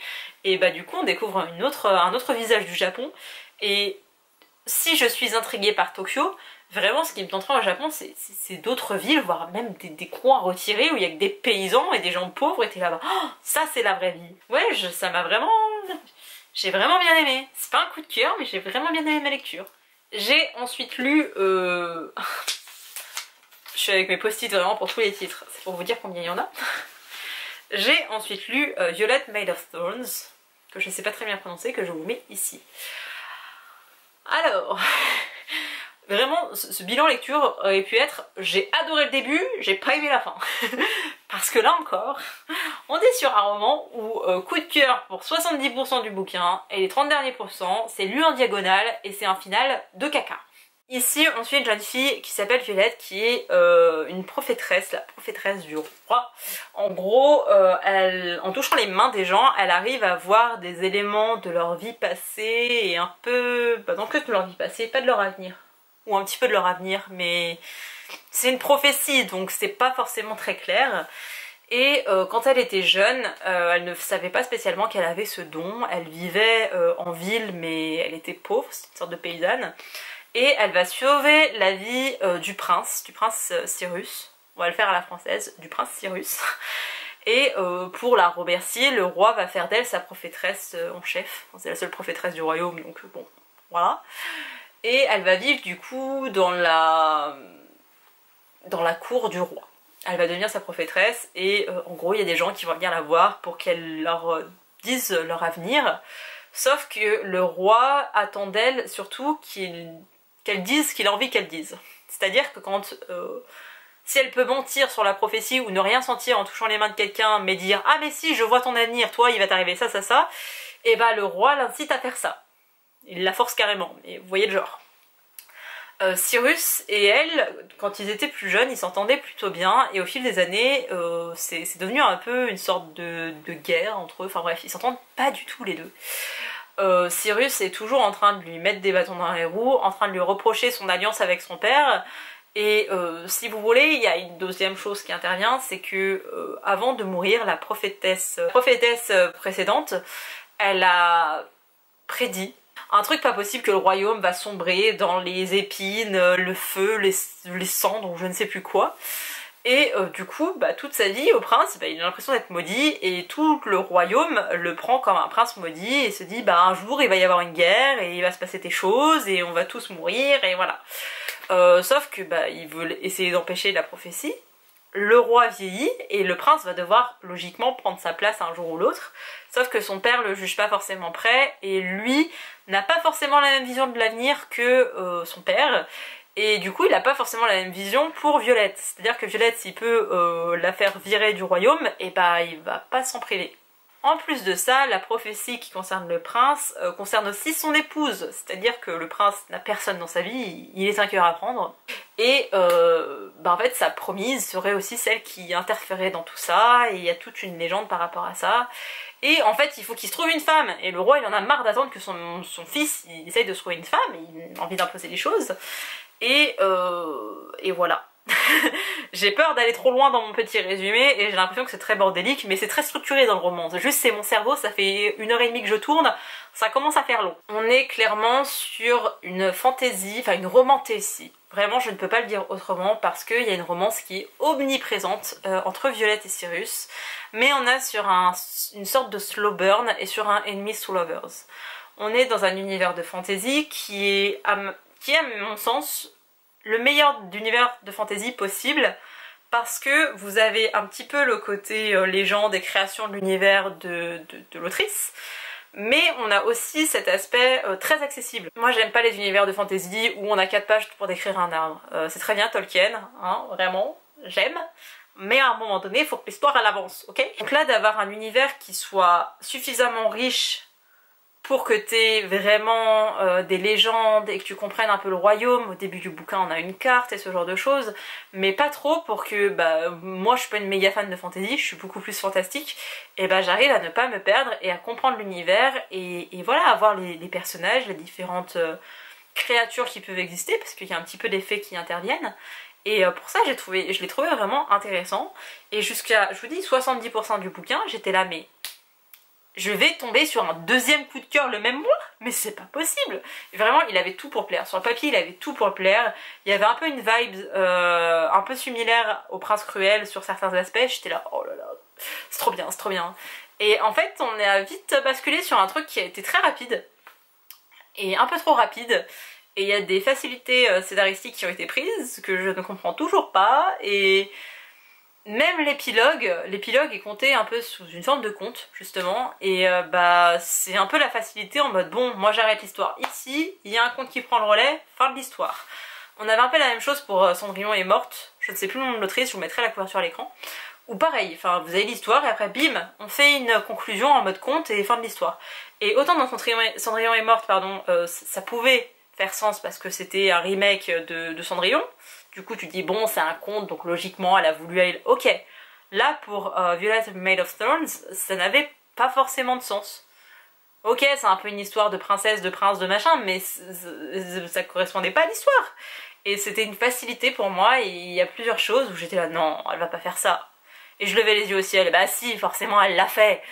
A: Et du coup on découvre un autre visage du Japon, et si je suis intriguée par Tokyo, vraiment ce qui me tenterait au Japon c'est d'autres villes, voire même des coins retirés où il y a que des paysans et des gens pauvres et t'es là-bas, oh, ça c'est la vraie vie. Ouais, ça m'a vraiment... J'ai vraiment bien aimé. C'est pas un coup de cœur, mais j'ai vraiment bien aimé ma lecture. J'ai ensuite lu... Je suis avec mes post-it vraiment pour tous les titres. C'est pour vous dire combien il y en a. J'ai ensuite lu Violet Made of Thorns, que je sais pas très bien prononcer, que je vous mets ici. Alors... Vraiment, ce bilan lecture aurait pu être j'ai adoré le début, j'ai pas aimé la fin. Parce que là encore, on est sur un roman où coup de cœur pour 70% du bouquin et les 30 derniers pourcents, c'est lu en diagonale et c'est un final de caca. Ici, on suit une jeune fille qui s'appelle Violette qui est une prophétresse, la prophétresse du roi. En gros, en touchant les mains des gens, elle arrive à voir des éléments de leur vie passée et un peu... non que de leur vie passée, pas de leur avenir. Ou un petit peu de leur avenir, mais c'est une prophétie donc c'est pas forcément très clair. Et quand elle était jeune, elle ne savait pas spécialement qu'elle avait ce don. Elle vivait en ville, mais elle était pauvre, c'est une sorte de paysanne. Et elle va sauver la vie du prince Cyrus. On va le faire à la française, du prince Cyrus. Et pour la remercier, le roi va faire d'elle sa prophétresse en chef. C'est la seule prophétresse du royaume, donc bon, voilà. Et elle va vivre du coup dans la cour du roi. Elle va devenir sa prophétresse et en gros il y a des gens qui vont venir la voir pour qu'elle leur dise leur avenir. Sauf que le roi attend d'elle surtout qu'elle dise ce qu'il a envie qu'elle dise. C'est-à-dire que quand... si elle peut mentir sur la prophétie ou ne rien sentir en touchant les mains de quelqu'un, mais dire « Ah mais si, je vois ton avenir, toi il va t'arriver ça, ça, ça », et bah le roi l'incite à faire ça. Il la force carrément, mais vous voyez le genre. Cyrus et elle, quand ils étaient plus jeunes, ils s'entendaient plutôt bien, et au fil des années, c'est devenu un peu une sorte de guerre entre eux, enfin bref, ils s'entendent pas du tout les deux. Cyrus est toujours en train de lui mettre des bâtons dans les roues, en train de lui reprocher son alliance avec son père, et si vous voulez, il y a une deuxième chose qui intervient, c'est que avant de mourir, la prophétesse précédente, elle a prédit un truc pas possible, que le royaume va sombrer dans les épines, le feu, les cendres, je ne sais plus quoi. Et du coup, bah, toute sa vie, au prince, bah, il a l'impression d'être maudit, et tout le royaume le prend comme un prince maudit, et se dit, bah un jour il va y avoir une guerre, et il va se passer des choses, et on va tous mourir, et voilà. Sauf que bah, ils veulent essayer d'empêcher la prophétie. Le roi vieillit et le prince va devoir logiquement prendre sa place un jour ou l'autre, sauf que son père le juge pas forcément prêt et lui n'a pas forcément la même vision de l'avenir que son père, et du coup il n'a pas forcément la même vision pour Violette, c'est-à-dire que Violette, s'il peut la faire virer du royaume, et bah il va pas s'en priver. En plus de ça, la prophétie qui concerne le prince concerne aussi son épouse, c'est-à-dire que le prince n'a personne dans sa vie, il est un cœur à prendre. Et bah en fait sa promise serait aussi celle qui interférait dans tout ça, et il y a toute une légende par rapport à ça. Et en fait il faut qu'il se trouve une femme, et le roi il en a marre d'attendre que son fils il essaye de se trouver une femme, il a envie d'imposer les choses. Et voilà. J'ai peur d'aller trop loin dans mon petit résumé et j'ai l'impression que c'est très bordélique, mais c'est très structuré dans le roman. Juste c'est mon cerveau, ça fait 1h30 que je tourne, ça commence à faire long. On est clairement sur une fantaisie, enfin une romantésie. Vraiment je ne peux pas le dire autrement parce qu'il y a une romance qui est omniprésente entre Violette et Cyrus, mais on a sur une sorte de slow burn et sur un enemies to lovers. On est dans un univers de fantaisie qui est à mon sens le meilleur univers de fantasy possible, parce que vous avez un petit peu le côté légende et création de l'univers de l'autrice, mais on a aussi cet aspect très accessible. Moi j'aime pas les univers de fantasy où on a 4 pages pour décrire un arbre. C'est très bien Tolkien, hein, vraiment, j'aime, mais à un moment donné il faut que l'histoire elle avance, ok? Donc là d'avoir un univers qui soit suffisamment riche pour que tu aies vraiment des légendes et que tu comprennes un peu le royaume. Au début du bouquin on a une carte et ce genre de choses, mais pas trop pour que, bah moi je suis pas une méga fan de fantasy, je suis beaucoup plus fantastique, et bah j'arrive à ne pas me perdre et à comprendre l'univers et voilà, à voir les personnages, les différentes créatures qui peuvent exister, parce qu'il y a un petit peu d'effets qui interviennent. Et pour ça je l'ai trouvé vraiment intéressant, et jusqu'à, je vous dis, 70% du bouquin j'étais là mais je vais tomber sur un deuxième coup de cœur le même mois, mais c'est pas possible. Et vraiment il avait tout pour plaire, sur le papier il avait tout pour plaire, il y avait un peu une vibe un peu similaire au Prince Cruel sur certains aspects, j'étais là oh là là, c'est trop bien, c'est trop bien. Et en fait on a vite basculé sur un truc qui a été très rapide, et un peu trop rapide, et il y a des facilités scénaristiques qui ont été prises, que je ne comprends toujours pas, et même l'épilogue est compté un peu sous une forme de conte justement, et bah c'est un peu la facilité en mode bon moi j'arrête l'histoire ici, il y a un conte qui prend le relais, fin de l'histoire. On avait un peu la même chose pour Cendrillon est morte, je ne sais plus le nom de l'autrice, je vous mettrai la couverture à l'écran, ou pareil, enfin vous avez l'histoire et après bim, on fait une conclusion en mode conte et fin de l'histoire. Et autant dans Cendrillon est morte, pardon, ça pouvait faire sens parce que c'était un remake de Cendrillon. Du coup tu dis bon c'est un conte donc logiquement elle a voulu aller... Ok, là pour Violet Made of Thorns ça n'avait pas forcément de sens. Ok c'est un peu une histoire de princesse, de prince, de machin, mais ça correspondait pas à l'histoire. Et c'était une facilité pour moi, et il y a plusieurs choses où j'étais là non elle va pas faire ça. Et je levais les yeux au ciel, bah si, forcément elle l'a fait.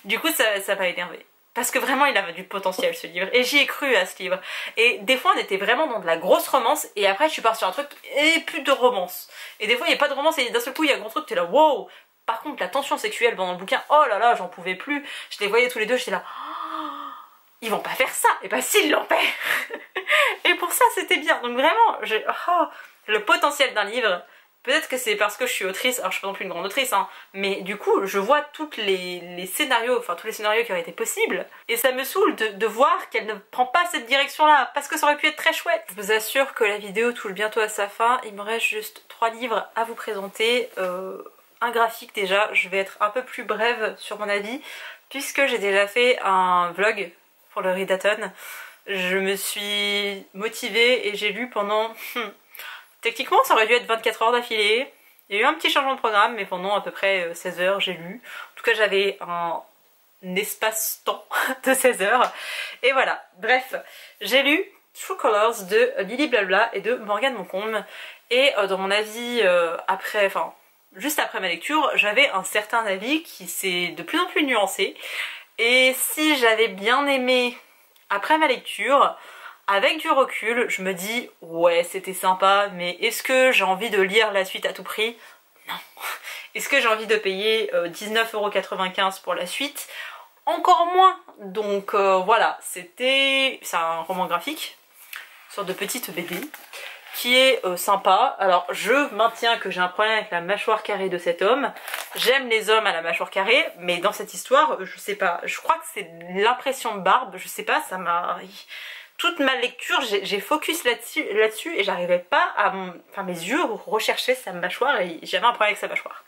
A: Du coup ça m'a énervé. Parce que vraiment il avait du potentiel ce livre, et j'y ai cru à ce livre. Et des fois on était vraiment dans de la grosse romance, et après je suis partie sur un truc, et plus de romance. Et des fois il n'y a pas de romance, et d'un seul coup il y a un gros truc, t'es là, wow. Par contre la tension sexuelle dans le bouquin, oh là là, j'en pouvais plus. Je les voyais tous les deux, j'étais là, oh, ils vont pas faire ça. Et bah s'ils l'ont fait. Et pour ça c'était bien. Donc vraiment, le potentiel d'un livre. Peut-être que c'est parce que je suis autrice, alors je suis pas non plus une grande autrice, hein, mais du coup je vois tous les scénarios qui auraient été possibles, et ça me saoule de voir qu'elle ne prend pas cette direction-là, parce que ça aurait pu être très chouette. Je vous assure que la vidéo touche bientôt à sa fin, il me reste juste 3 livres à vous présenter, un graphique déjà, je vais être un peu plus brève sur mon avis, puisque j'ai déjà fait un vlog pour le readathon. Je me suis motivée et j'ai lu pendant... Techniquement ça aurait dû être 24 heures d'affilée, il y a eu un petit changement de programme, mais pendant à peu près 16 heures j'ai lu. En tout cas j'avais un espace-temps de 16 heures, et voilà. Bref, j'ai lu True Colors de Lily Blabla et de Morgane Moncombe, et dans mon avis juste après ma lecture, j'avais un certain avis qui s'est de plus en plus nuancé, et si j'avais bien aimé après ma lecture, avec du recul, je me dis, ouais, c'était sympa, mais est-ce que j'ai envie de lire la suite à tout prix? Non. Est-ce que j'ai envie de payer 19,95 € pour la suite? Encore moins. Donc voilà, c'est un roman graphique, une sorte de petite BD, qui est sympa. Alors je maintiens que j'ai un problème avec la mâchoire carrée de cet homme. J'aime les hommes à la mâchoire carrée, mais dans cette histoire, je sais pas, je crois que c'est l'impression de barbe, je sais pas, ça m'a... Toute ma lecture, j'ai focus là-dessus et j'arrivais pas à... Enfin, mes yeux recherchaient sa mâchoire et j'avais un problème avec sa mâchoire.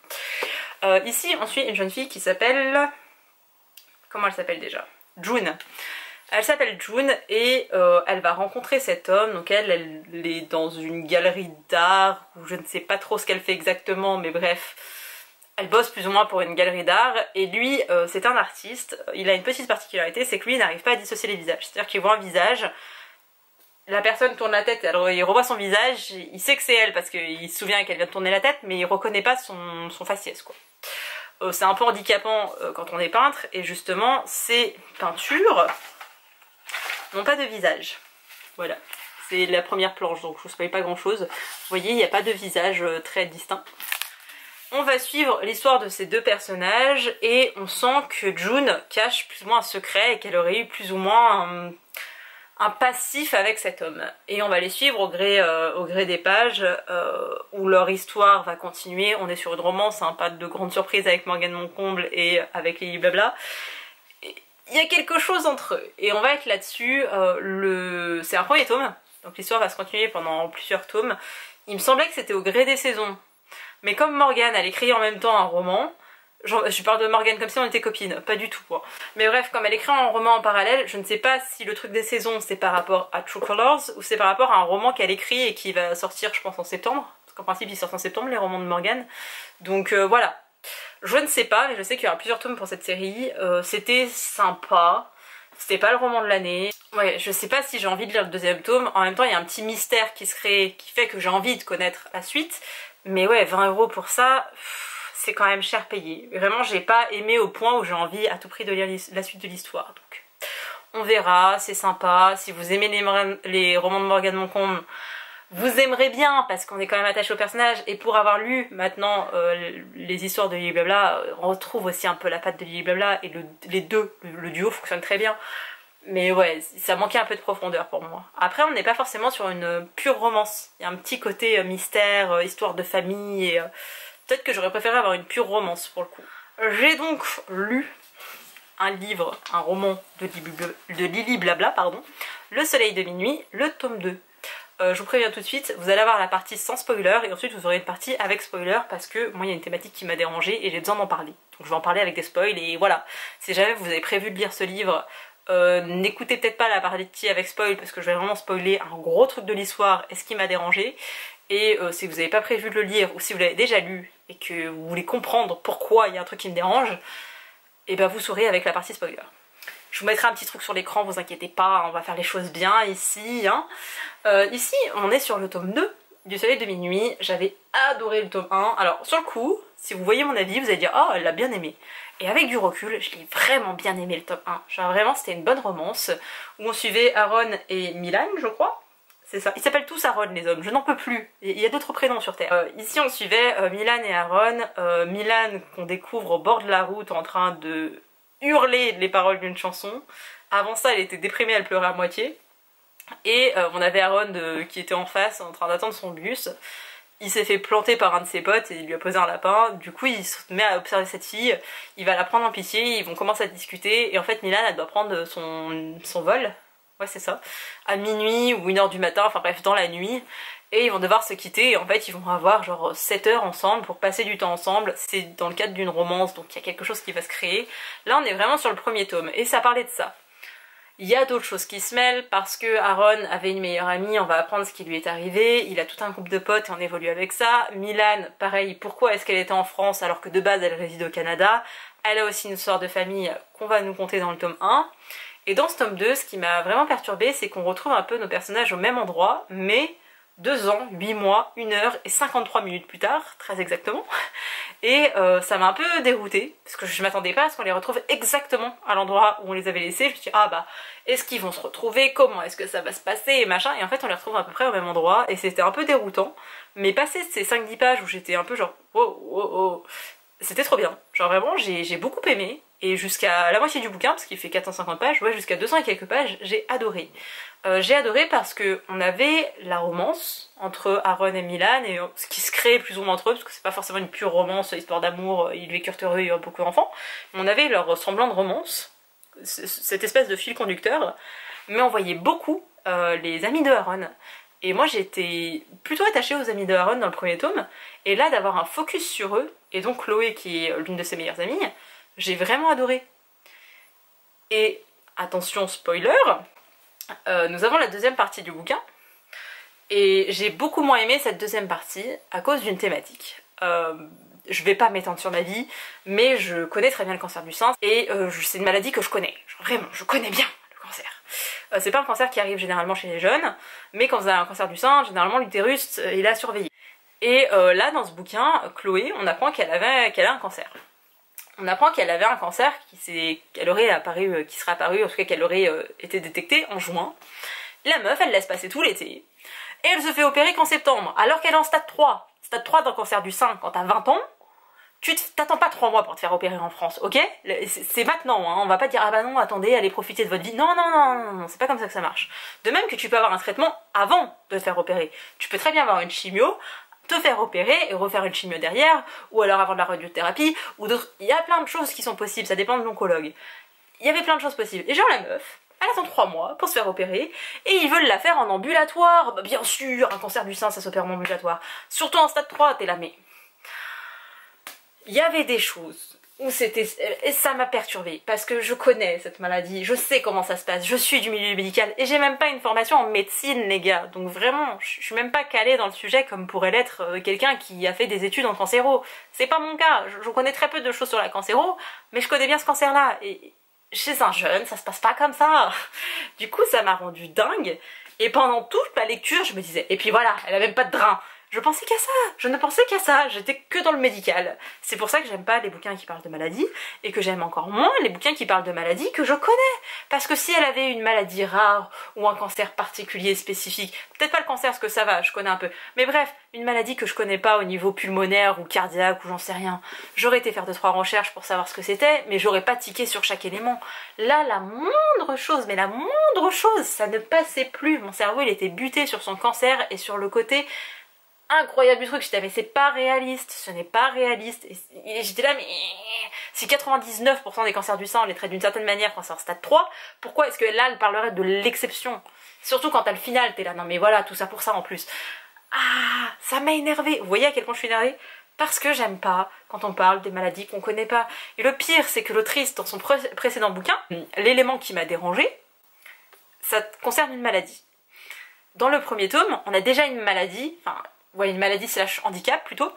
A: Ici, on suit une jeune fille qui s'appelle... Comment elle s'appelle déjà? June. Elle s'appelle June et elle va rencontrer cet homme. Donc elle est dans une galerie d'art, ou je ne sais pas trop ce qu'elle fait exactement, mais bref... Elle bosse plus ou moins pour une galerie d'art, et lui c'est un artiste. Il a une petite particularité, c'est que lui il n'arrive pas à dissocier les visages. C'est-à-dire qu'il voit un visage, la personne tourne la tête, alors il revoit son visage, il sait que c'est elle parce qu'il se souvient qu'elle vient de tourner la tête, mais il reconnaît pas son faciès quoi. C'est un peu handicapant quand on est peintre, et justement ces peintures n'ont pas de visage. Voilà, c'est la première planche, donc je vous spoil pas grand chose. Vous voyez, il n'y a pas de visage très distinct. On va suivre l'histoire de ces deux personnages et on sent que June cache plus ou moins un secret et qu'elle aurait eu plus ou moins un passif avec cet homme. Et on va les suivre au gré des pages où leur histoire va continuer. On est sur une romance, hein, pas de grande surprise avec Morgane Moncombe et avec Lily Blabla. Il y a quelque chose entre eux et on va être là-dessus. C'est un premier tome, donc l'histoire va se continuer pendant plusieurs tomes. Il me semblait que c'était au gré des saisons. Mais comme Morgane, elle écrit en même temps un roman, je parle de Morgane comme si on était copines, pas du tout quoi. Mais bref, comme elle écrit un roman en parallèle, je ne sais pas si le truc des saisons c'est par rapport à True Colors ou c'est par rapport à un roman qu'elle écrit et qui va sortir je pense en septembre. Parce qu'en principe ils sortent en septembre les romans de Morgane. Donc voilà. Je ne sais pas, mais je sais qu'il y aura plusieurs tomes pour cette série. C'était sympa. C'était pas le roman de l'année. Ouais, je sais pas si j'ai envie de lire le deuxième tome. En même temps, il y a un petit mystère qui se crée, qui fait que j'ai envie de connaître la suite. Mais ouais, 20 € pour ça, c'est quand même cher payé. Vraiment, j'ai pas aimé au point où j'ai envie à tout prix de lire la suite de l'histoire. Donc, on verra, c'est sympa. Si vous aimez les romans de Morgane Moncombe, vous aimerez bien parce qu'on est quand même attaché au personnage. Et pour avoir lu maintenant les histoires de Lily Blabla, on retrouve aussi un peu la patte de Lily Blabla et le duo fonctionne très bien. Mais ouais, ça manquait un peu de profondeur pour moi. Après, on n'est pas forcément sur une pure romance. Il y a un petit côté mystère, histoire de famille, et peut-être que j'aurais préféré avoir une pure romance pour le coup. J'ai donc lu un roman de Lily Blabla, pardon, Le Soleil de Minuit, le tome 2. Je vous préviens tout de suite, vous allez avoir la partie sans spoiler, et ensuite vous aurez une partie avec spoiler, parce que moi il y a une thématique qui m'a dérangée et j'ai besoin d'en parler. Donc je vais en parler avec des spoils, et voilà. Si jamais vous avez prévu de lire ce livre, n'écoutez peut-être pas la partie avec spoil parce que je vais vraiment spoiler un gros truc de l'histoire et ce qui m'a dérangé. Et si vous n'avez pas prévu de le lire ou si vous l'avez déjà lu et que vous voulez comprendre pourquoi il y a un truc qui me dérange, et ben vous saurez avec la partie spoiler. Je vous mettrai un petit truc sur l'écran, vous inquiétez pas, on va faire les choses bien ici. Hein. Ici on est sur le tome 2 du Soleil de Minuit. J'avais adoré le tome 1. Alors sur le coup, si vous voyez mon avis, vous allez dire « Oh, elle l'a bien aimé ». Et avec du recul, je l'ai vraiment bien aimé le tome 1. Genre vraiment, c'était une bonne romance, où on suivait Aaron et Milan, je crois. C'est ça. Ils s'appellent tous Aaron, les hommes. Je n'en peux plus. Il y a d'autres prénoms sur Terre. Ici, on suivait Milan et Aaron. Milan, qu'on découvre au bord de la route en train de hurler les paroles d'une chanson. Avant ça, elle était déprimée, elle pleurait à moitié. Et on avait Aaron qui était en face, en train d'attendre son bus. Il s'est fait planter par un de ses potes et il lui a posé un lapin. Du coup, il se met à observer cette fille. Il va la prendre en pitié, ils vont commencer à discuter. Et en fait, Milan, elle doit prendre son vol. Ouais, c'est ça. À minuit ou 1h du matin, enfin bref, dans la nuit. Et ils vont devoir se quitter. Et en fait, ils vont avoir genre 7 heures ensemble pour passer du temps ensemble. C'est dans le cadre d'une romance, donc il y a quelque chose qui va se créer. Là, on est vraiment sur le premier tome. Et ça parlait de ça. Il y a d'autres choses qui se mêlent parce que Aaron avait une meilleure amie, on va apprendre ce qui lui est arrivé, il a tout un groupe de potes et on évolue avec ça. Milan, pareil, pourquoi est-ce qu'elle était en France alors que de base elle réside au Canada? Elle a aussi une histoire de famille qu'on va nous conter dans le tome 1. Et dans ce tome 2, ce qui m'a vraiment perturbée, c'est qu'on retrouve un peu nos personnages au même endroit, mais 2 ans, 8 mois, 1 heure et 53 minutes plus tard, très exactement. Et ça m'a un peu déroutée, parce que je m'attendais pas à ce qu'on les retrouve exactement à l'endroit où on les avait laissés. Je me suis dit, ah bah, est-ce qu'ils vont se retrouver? Comment est-ce que ça va se passer? Et machin. Et en fait, on les retrouve à peu près au même endroit, et c'était un peu déroutant. Mais passé ces 5-10 pages où j'étais un peu genre, oh, oh, oh, c'était trop bien. Genre vraiment, j'ai beaucoup aimé. Et jusqu'à la moitié du bouquin, parce qu'il fait 450 pages, ouais, jusqu'à 200 et quelques pages, j'ai adoré. J'ai adoré parce que on avait la romance entre Aaron et Milan, et ce qui se crée plus ou moins entre eux, parce que c'est pas forcément une pure romance, histoire d'amour, ils vécurent heureux, ils ont beaucoup d'enfants. On avait leur semblant de romance, cette espèce de fil conducteur, mais on voyait beaucoup les amis de Aaron. Et moi j'étais plutôt attachée aux amis de Aaron dans le premier tome, et là d'avoir un focus sur eux, et donc Chloé qui est l'une de ses meilleures amies, j'ai vraiment adoré. Et attention spoiler, nous avons la deuxième partie du bouquin, et j'ai beaucoup moins aimé cette deuxième partie à cause d'une thématique. Je vais pas m'étendre sur ma vie, mais je connais très bien le cancer du sein, et c'est une maladie que je connais. Genre, vraiment, je connais bien le cancer. C'est pas un cancer qui arrive généralement chez les jeunes, mais quand vous avez un cancer du sein, généralement l'utérus il est à surveiller. Et là, dans ce bouquin, Chloé, on apprend qu'elle a un cancer. On apprend qu'elle avait un cancer qui serait apparu, en tout cas qu'elle aurait été détecté en juin. La meuf, elle laisse passer tout l'été, et elle se fait opérer qu'en septembre, alors qu'elle est en stade 3. Stade 3 d'un cancer du sein, quand t'as 20 ans, tu t'attends pas 3 mois pour te faire opérer en France, ok? C'est maintenant, hein. On va pas dire ah bah non, attendez, allez profiter de votre vie. Non, non, non, non, non, c'est pas comme ça que ça marche. De même que tu peux avoir un traitement avant de te faire opérer. Tu peux très bien avoir une chimio, te faire opérer et refaire une chimio derrière, ou alors avoir de la radiothérapie, ou d'autres. Il y a plein de choses qui sont possibles, ça dépend de l'oncologue. Il y avait plein de choses possibles. Et genre la meuf, elle attend 3 mois pour se faire opérer, et ils veulent la faire en ambulatoire. Bah, bien sûr, un cancer du sein ça s'opère en ambulatoire. Surtout en stade 3, t'es là, mais... Il y avait des choses où c'était... Et ça m'a perturbée, parce que je connais cette maladie, je sais comment ça se passe, je suis du milieu médical, et j'ai même pas une formation en médecine, les gars. Donc vraiment, je suis même pas calée dans le sujet comme pourrait l'être quelqu'un qui a fait des études en cancéro. C'est pas mon cas, je connais très peu de choses sur la cancéro, mais je connais bien ce cancer-là. Et chez un jeune, ça se passe pas comme ça. Du coup, ça m'a rendue dingue, et pendant toute ma lecture, je me disais, et puis voilà, elle a même pas de drain. Je pensais qu'à ça, je ne pensais qu'à ça, j'étais que dans le médical. C'est pour ça que j'aime pas les bouquins qui parlent de maladies, et que j'aime encore moins les bouquins qui parlent de maladies que je connais. Parce que si elle avait une maladie rare, ou un cancer particulier spécifique, peut-être pas le cancer parce que ça va, je connais un peu, mais bref, une maladie que je connais pas au niveau pulmonaire ou cardiaque ou j'en sais rien, j'aurais été faire 2-3 recherches pour savoir ce que c'était, mais j'aurais pas tiqué sur chaque élément. Là, la moindre chose, mais la moindre chose, ça ne passait plus. Mon cerveau, il était buté sur son cancer et sur le côté... incroyable du truc. J'étais là, mais c'est pas réaliste, ce n'est pas réaliste. Et j'étais là, mais si 99% des cancers du sein on les traite d'une certaine manière quand c'est en stade 3, pourquoi est-ce que là elle parlerait de l'exception? Surtout quand t'as le final, t'es là, non mais voilà, tout ça pour ça en plus. Ah, ça m'a énervée. Vous voyez à quel point je suis énervée? Parce que j'aime pas quand on parle des maladies qu'on connaît pas. Et le pire, c'est que l'autrice, dans son précédent bouquin, l'élément qui m'a dérangée, ça concerne une maladie. Dans le premier tome, on a déjà une maladie, enfin, ouais, une maladie slash handicap plutôt,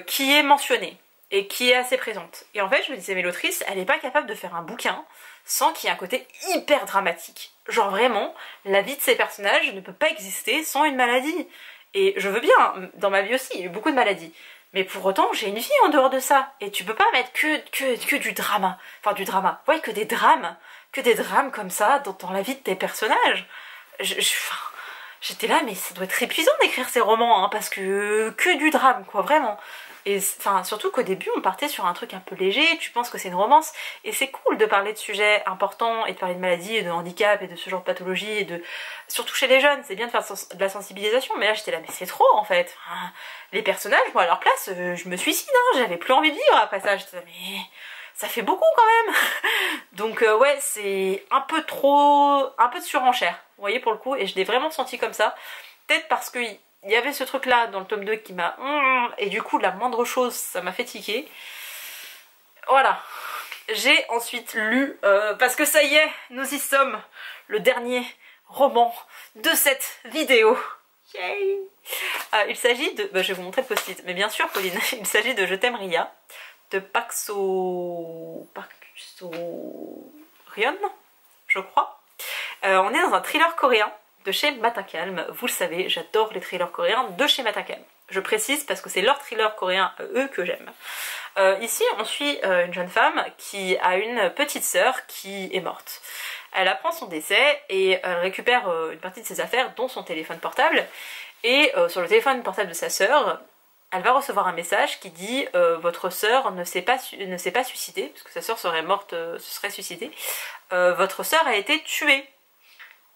A: qui est mentionnée et qui est assez présente. Et en fait je me disais, mais l'autrice elle est pas capable de faire un bouquin sans qu'il y ait un côté hyper dramatique. Genre vraiment, la vie de ces personnages ne peut pas exister sans une maladie. Et je veux bien, dans ma vie aussi, il y a eu beaucoup de maladies. Mais pour autant, j'ai une vie en dehors de ça. Et tu peux pas mettre que du drama. Enfin, du drama. Ouais, que des drames. Que des drames comme ça dans la vie de tes personnages. J'étais là, mais ça doit être épuisant d'écrire ces romans, hein, parce que du drame, quoi, vraiment. Et enfin, surtout qu'au début, on partait sur un truc un peu léger, tu penses que c'est une romance, et c'est cool de parler de sujets importants, et de parler de maladies, et de handicap, et de ce genre de pathologie, et de... Surtout chez les jeunes, c'est bien de faire de la sensibilisation, mais là, j'étais là, mais c'est trop, en fait. Enfin, les personnages, moi, à leur place, je me suicide, hein, j'avais plus envie de vivre après ça, j'étais là, mais... ça fait beaucoup, quand même. Donc, ouais, c'est un peu trop... un peu de surenchère, vous voyez, pour le coup, et je l'ai vraiment senti comme ça. Peut-être parce que... il y avait ce truc là dans le tome 2 qui m'a... et du coup la moindre chose ça m'a fait tiquer. Voilà. J'ai ensuite lu, parce que ça y est, nous y sommes, le dernier roman de cette vidéo. Yay. Il s'agit de... je vais vous montrer le post-it, mais bien sûr Pauline, il s'agit de Je t'aime Ria, de Paxo Rion, je crois. On est dans un thriller coréen de chez Matin Calme. Vous le savez, j'adore les thrillers coréens de chez Matin Calme. Je précise parce que c'est leur thriller coréen, eux, que j'aime. Ici, on suit une jeune femme qui a une petite sœur qui est morte. Elle apprend son décès et elle récupère une partie de ses affaires, dont son téléphone portable. Et sur le téléphone portable de sa sœur, elle va recevoir un message qui dit votre sœur ne s'est pas suicidée, parce que sa sœur serait morte, se serait suicidée. Votre sœur a été tuée.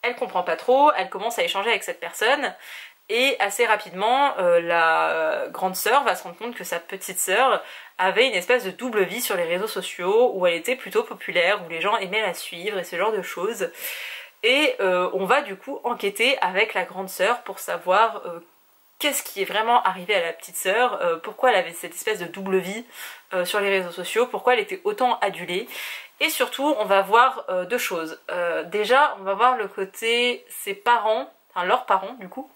A: Elle comprend pas trop, elle commence à échanger avec cette personne et assez rapidement la grande sœur va se rendre compte que sa petite sœur avait une espèce de double vie sur les réseaux sociaux où elle était plutôt populaire, où les gens aimaient la suivre et ce genre de choses. Et on va du coup enquêter avec la grande sœur pour savoir qu'est-ce qui est vraiment arrivé à la petite sœur, pourquoi elle avait cette espèce de double vie sur les réseaux sociaux, pourquoi elle était autant adulée. Et surtout, on va voir deux choses. Déjà, on va voir le côté ses parents, enfin leurs parents du coup.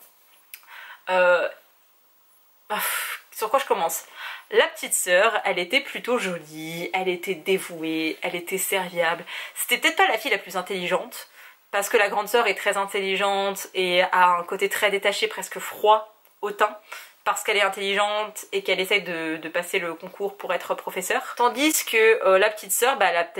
A: Sur quoi je commence? La petite sœur, elle était plutôt jolie, elle était dévouée, elle était serviable. C'était peut-être pas la fille la plus intelligente, parce que la grande sœur est très intelligente et a un côté très détaché, presque froid, hautain, parce qu'elle est intelligente et qu'elle essaye de passer le concours pour être professeure. Tandis que la petite sœur, elle est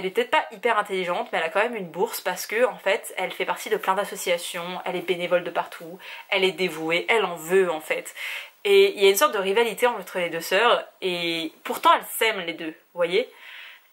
A: peut-être pas hyper intelligente, mais elle a quand même une bourse parce que en fait, elle fait partie de plein d'associations, elle est bénévole de partout, elle est dévouée, elle en veut en fait. Et il y a une sorte de rivalité entre les deux sœurs, et pourtant elles s'aiment les deux, vous voyez.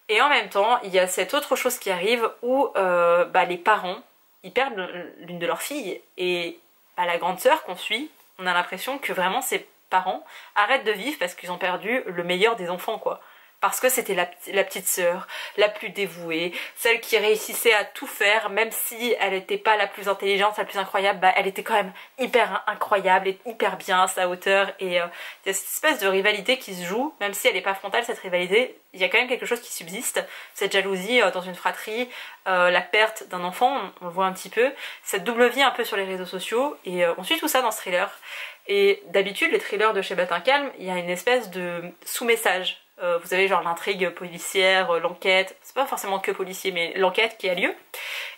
A: Et en même temps, il y a cette autre chose qui arrive où les parents, ils perdent l'une de leurs filles, et la grande sœur qu'on suit, on a l'impression que vraiment ses parents arrêtent de vivre parce qu'ils ont perdu le meilleur des enfants, quoi. Parce que c'était la petite sœur, la plus dévouée, celle qui réussissait à tout faire, même si elle n'était pas la plus intelligente, la plus incroyable, elle était quand même hyper incroyable et hyper bien à sa hauteur. Et il y a cette espèce de rivalité qui se joue, même si elle n'est pas frontale, cette rivalité, il y a quand même quelque chose qui subsiste, cette jalousie dans une fratrie, la perte d'un enfant, on le voit un petit peu, cette double vie un peu sur les réseaux sociaux, et on suit tout ça dans ce thriller. Et d'habitude, les thrillers de chez Matin Calme, il y a une espèce de sous-message. Vous avez genre l'intrigue policière, l'enquête, c'est pas forcément que policier, mais l'enquête qui a lieu.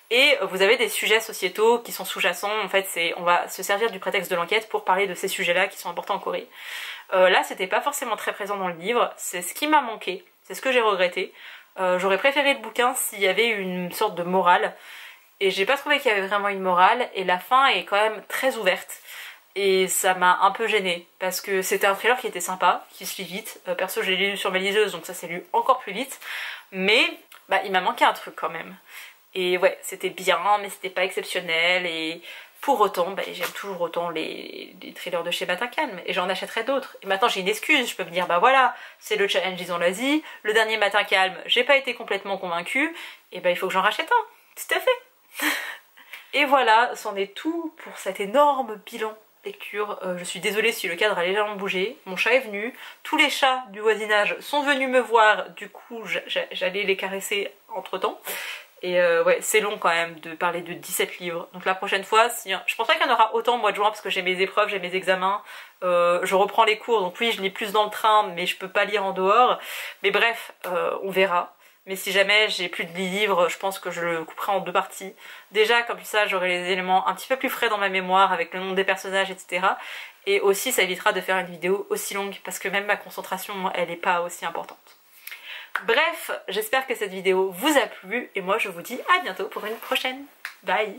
A: Et vous avez des sujets sociétaux qui sont sous-jacents, en fait on va se servir du prétexte de l'enquête pour parler de ces sujets-là qui sont importants en Corée. Là c'était pas forcément très présent dans le livre, c'est ce qui m'a manqué, c'est ce que j'ai regretté. J'aurais préféré le bouquin s'il y avait une sorte de morale, et j'ai pas trouvé qu'il y avait vraiment une morale, et la fin est quand même très ouverte. Et ça m'a un peu gênée, parce que c'était un thriller qui était sympa, qui se lit vite. Perso, je l'ai lu sur ma liseuse, donc ça s'est lu encore plus vite. Mais il m'a manqué un truc quand même. Et ouais, c'était bien, mais c'était pas exceptionnel. Et pour autant, j'aime toujours autant les thrillers de chez Matin Calme. Et j'en achèterai d'autres. Et maintenant, j'ai une excuse. Je peux me dire, voilà, c'est le challenge Ils ont l'Asie. Le dernier Matin Calme, j'ai pas été complètement convaincue. Et il faut que j'en rachète un. Tout à fait. Et voilà, c'en est tout pour cet énorme bilan lecture. Je suis désolée si le cadre a légèrement bougé, mon chat est venu, tous les chats du voisinage sont venus me voir, du coup j'allais les caresser entre temps. Et ouais, c'est long quand même de parler de 17 livres, donc la prochaine fois, je pense pas qu'il y en aura autant au mois de juin parce que j'ai mes épreuves, j'ai mes examens, je reprends les cours, donc oui je lis plus dans le train mais je peux pas lire en dehors, mais bref, on verra. mais si jamais j'ai plus de livres, je pense que je le couperai en 2 parties. Déjà comme ça j'aurai les éléments un petit peu plus frais dans ma mémoire avec le nom des personnages, etc. Et aussi ça évitera de faire une vidéo aussi longue parce que même ma concentration, moi, elle n'est pas aussi importante. Bref, j'espère que cette vidéo vous a plu et moi je vous dis à bientôt pour une prochaine. Bye!